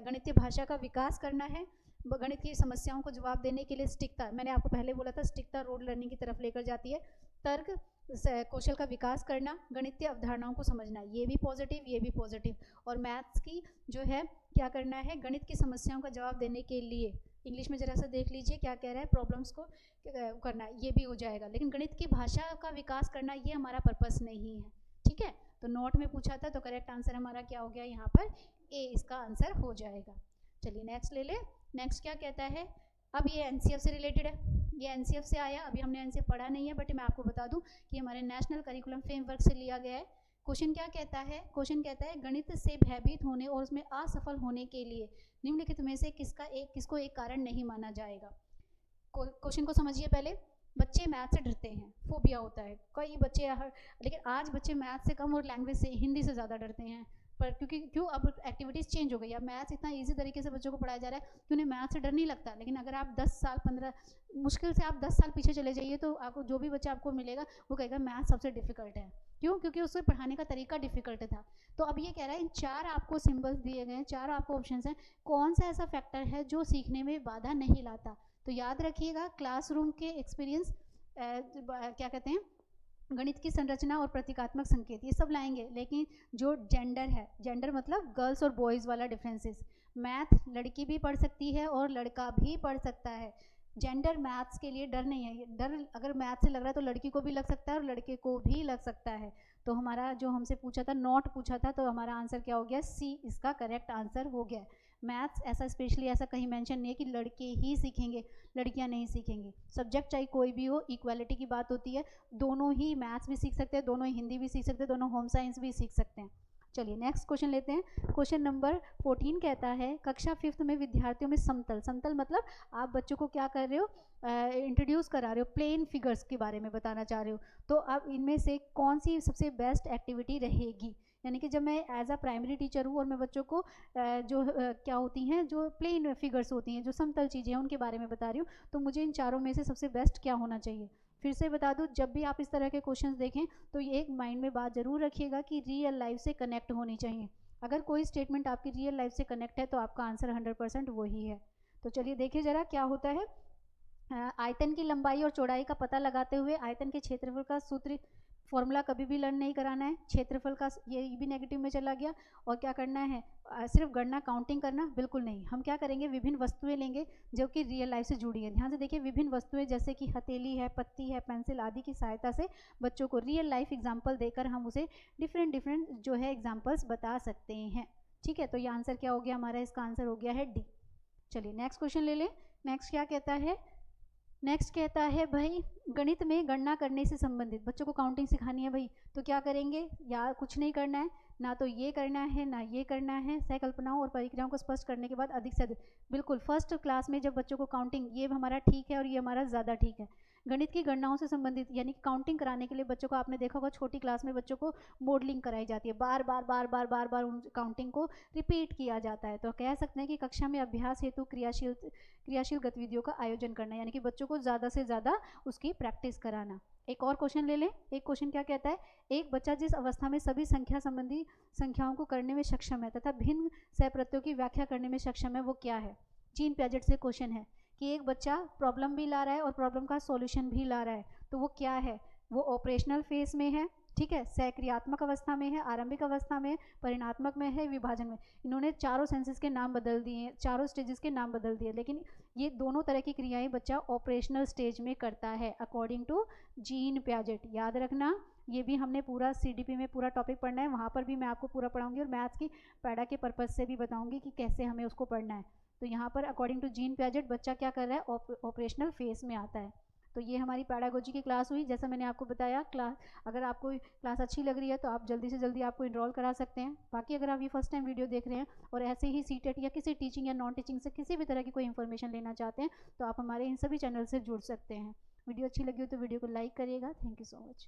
[SPEAKER 1] गणितीय भाषा का विकास करना है, गणित की समस्याओं को जवाब देने के लिए सटीकता, मैंने आपको पहले बोला था सटीकता रोड लर्निंग की तरफ लेकर जाती है। तर्क कौशल का विकास करना, गणितीय अवधारणाओं को समझना, ये भी पॉजिटिव, ये भी पॉजिटिव। और मैथ्स की जो है क्या करना है, गणित की समस्याओं का जवाब देने के लिए, इंग्लिश में जरा सा देख लीजिए क्या कह रहा है, प्रॉब्लम्स को करना, ये भी हो जाएगा। लेकिन गणित की भाषा का विकास करना ये हमारा पर्पस नहीं है। ठीक है, तो नोट में पूछा था, तो करेक्ट आंसर हमारा क्या हो गया यहाँ पर, ए इसका आंसर हो जाएगा। चलिए नेक्स्ट ले ले। नेक्स्ट क्या कहता है, अब ये एनसीएफ से रिलेटेड है, ये एनसीएफ से आया, अभी हमने एनसीएफ पढ़ा नहीं है, बट मैं आपको बता दूं कि हमारे नेशनल करिकुलम फ्रेमवर्क से लिया गया है। क्वेश्चन क्या कहता है, क्वेश्चन कहता है गणित से भयभीत होने और उसमें असफल होने के लिए निम्नलिखित में से किसको एक कारण नहीं माना जाएगा। क्वेश्चन को समझिए पहले। बच्चे मैथ से डरते हैं, फोबिया होता है कई बच्चे, लेकिन आज बच्चे मैथ से कम और लैंग्वेज से, हिंदी से ज़्यादा डरते हैं। पर क्यों अब एक्टिविटीज़ चेंज हो गई, अब मैथ्स इतना इजी तरीके से बच्चों को पढ़ाया जा रहा है कि उन्हें मैथ्स से डर नहीं लगता। लेकिन अगर आप 10 साल 15, मुश्किल से आप 10 साल पीछे चले जाइए तो आपको जो भी बच्चा आपको मिलेगा वो कहेगा मैथ्स सबसे डिफिकल्ट है। क्यों, क्योंकि उससे पढ़ाने का तरीका डिफिकल्ट था। तो अब ये कह रहा है इन 4 आपको सिम्बल्स दिए गए हैं, 4 आपको ऑप्शन हैं, कौन सा ऐसा फैक्टर है जो सीखने में बाधा नहीं लाता। तो याद रखिएगा, क्लासरूम के एक्सपीरियंस, क्या कहते हैं, गणित की संरचना और प्रतीकात्मक संकेत, ये सब लाएंगे। लेकिन जो जेंडर है, जेंडर मतलब गर्ल्स और बॉयज़ वाला डिफरेंसेस, मैथ लड़की भी पढ़ सकती है और लड़का भी पढ़ सकता है। जेंडर मैथ्स के लिए डर नहीं है, ये डर अगर मैथ से लग रहा है तो लड़की को भी लग सकता है और लड़के को भी लग सकता है। तो हमारा जो हमसे पूछा था नॉट पूछा था, तो हमारा आंसर क्या हो गया, सी इसका करेक्ट आंसर हो गया। मैथ्स ऐसा स्पेशली ऐसा कहीं मेंशन नहीं है कि लड़के ही सीखेंगे लड़कियां नहीं सीखेंगी, सब्जेक्ट चाहे कोई भी हो, इक्वालिटी की बात होती है, दोनों ही मैथ्स भी सीख सकते हैं, दोनों ही हिंदी भी सीख सकते हैं, दोनों होम साइंस भी सीख सकते हैं। चलिए नेक्स्ट क्वेश्चन लेते हैं। क्वेश्चन नंबर 14 कहता है कक्षा 5th में विद्यार्थियों में समतल, समतल मतलब आप बच्चों को क्या कर रहे हो, इंट्रोड्यूस करा रहे हो, प्लेन फिगर्स के बारे में बताना चाह रहे हो। तो अब इनमें से कौन सी सबसे बेस्ट एक्टिविटी रहेगी, यानी कि जब मैं एज अ प्राइमरी टीचर हूँ और मैं बच्चों को क्या होती हैं जो प्लेन फिगर्स होती हैं, जो समतल चीज़ें हैं, उनके बारे में बता रही हूँ, तो मुझे इन चारों में से सबसे बेस्ट क्या होना चाहिए। फिर से बता दूँ, जब भी आप इस तरह के क्वेश्चंस देखें तो ये एक माइंड में बात ज़रूर रखिएगा कि रियल लाइफ से कनेक्ट होनी चाहिए। अगर कोई स्टेटमेंट आपकी रियल लाइफ से कनेक्ट है तो आपका आंसर 100% वही है। तो चलिए देखिए ज़रा क्या होता है। आयतन की लंबाई और चौड़ाई का पता लगाते हुए आयतन के क्षेत्रफल का सूत्र फॉर्मूला कभी भी लर्न नहीं कराना है। क्षेत्रफल का ये भी नेगेटिव में चला गया। और क्या करना है, सिर्फ गणना काउंटिंग करना बिल्कुल नहीं। हम क्या करेंगे, विभिन्न वस्तुएं लेंगे जो कि रियल लाइफ से जुड़ी हैं। ध्यान से देखिए, विभिन्न वस्तुएं जैसे कि हथेली है, पत्ती है, पेंसिल आदि की सहायता से बच्चों को रियल लाइफ एग्जाम्पल देकर हम उसे डिफरेंट जो है एग्जाम्पल्स बता सकते हैं। ठीक है, तो ये आंसर क्या हो गया हमारा, इसका आंसर हो गया है डी। चलिए नेक्स्ट क्वेश्चन ले लें। नेक्स्ट क्या कहता है, नेक्स्ट कहता है भाई गणित में गणना करने से संबंधित, बच्चों को काउंटिंग सिखानी है भाई, तो क्या करेंगे, या कुछ नहीं करना है, ना तो ये करना है ना ये करना है। सहकल्पनाओं और परिक्रियाओं को स्पष्ट करने के बाद अधिक से अधिक, बिल्कुल फर्स्ट क्लास में जब बच्चों को काउंटिंग, ये हमारा ठीक है और ये हमारा ज़्यादा ठीक है। गणित की गणनाओं से संबंधित यानी कि काउंटिंग कराने के लिए बच्चों को, आपने देखा होगा छोटी क्लास में बच्चों को मॉडलिंग कराई जाती है, बार बार बार बार बार बार उन काउंटिंग को रिपीट किया जाता है। तो कह सकते हैं कि कक्षा में अभ्यास हेतु क्रियाशील गतिविधियों का आयोजन करना, यानी कि बच्चों को ज़्यादा से ज़्यादा उसकी प्रैक्टिस कराना। एक और क्वेश्चन ले लें। एक क्वेश्चन क्या कहता है, एक बच्चा जिस अवस्था में सभी संख्या संबंधी संख्याओं को करने में सक्षम है तथा भिन्न सहप्रत्ययों की व्याख्या करने में सक्षम है, वो क्या है। जीन पैजेट से क्वेश्चन है कि एक बच्चा प्रॉब्लम भी ला रहा है और प्रॉब्लम का सॉल्यूशन भी ला रहा है, तो वो क्या है, वो ऑपरेशनल फेज में है, ठीक है, सक्रियात्मक अवस्था में है, आरंभिक अवस्था में, परिणात्मक में है, विभाजन में। इन्होंने चारों सेंसेस के नाम बदल दिए हैं, चारों स्टेजेस के नाम बदल दिए, लेकिन ये दोनों तरह की क्रियाएं बच्चा ऑपरेशनल स्टेज में करता है अकॉर्डिंग टू जीन पैजेट। याद रखना, ये भी हमने पूरा सीडीपी में पूरा टॉपिक पढ़ना है, वहाँ पर भी मैं आपको पूरा पढ़ाऊंगी और मैथ्स की पैडा के पर्पज से भी बताऊंगी कि कैसे हमें उसको पढ़ना है। तो यहाँ पर अकॉर्डिंग टू जीन पैजेट बच्चा क्या कर रहा है, ऑपरेशनल फेज में आता है। तो ये हमारी पैडागोजी की क्लास हुई। जैसा मैंने आपको बताया, क्लास अगर आपको क्लास अच्छी लग रही है तो आप जल्दी से जल्दी आपको इनरोल करा सकते हैं। बाकी अगर आप ये फर्स्ट टाइम वीडियो देख रहे हैं और ऐसे ही सीटेट या किसी टीचिंग या नॉन टीचिंग से किसी भी तरह की कोई इन्फॉर्मेशन लेना चाहते हैं तो आप हमारे इन सभी चैनल से जुड़ सकते हैं। वीडियो अच्छी लगी हो तो वीडियो को लाइक करिएगा। Thank you so much.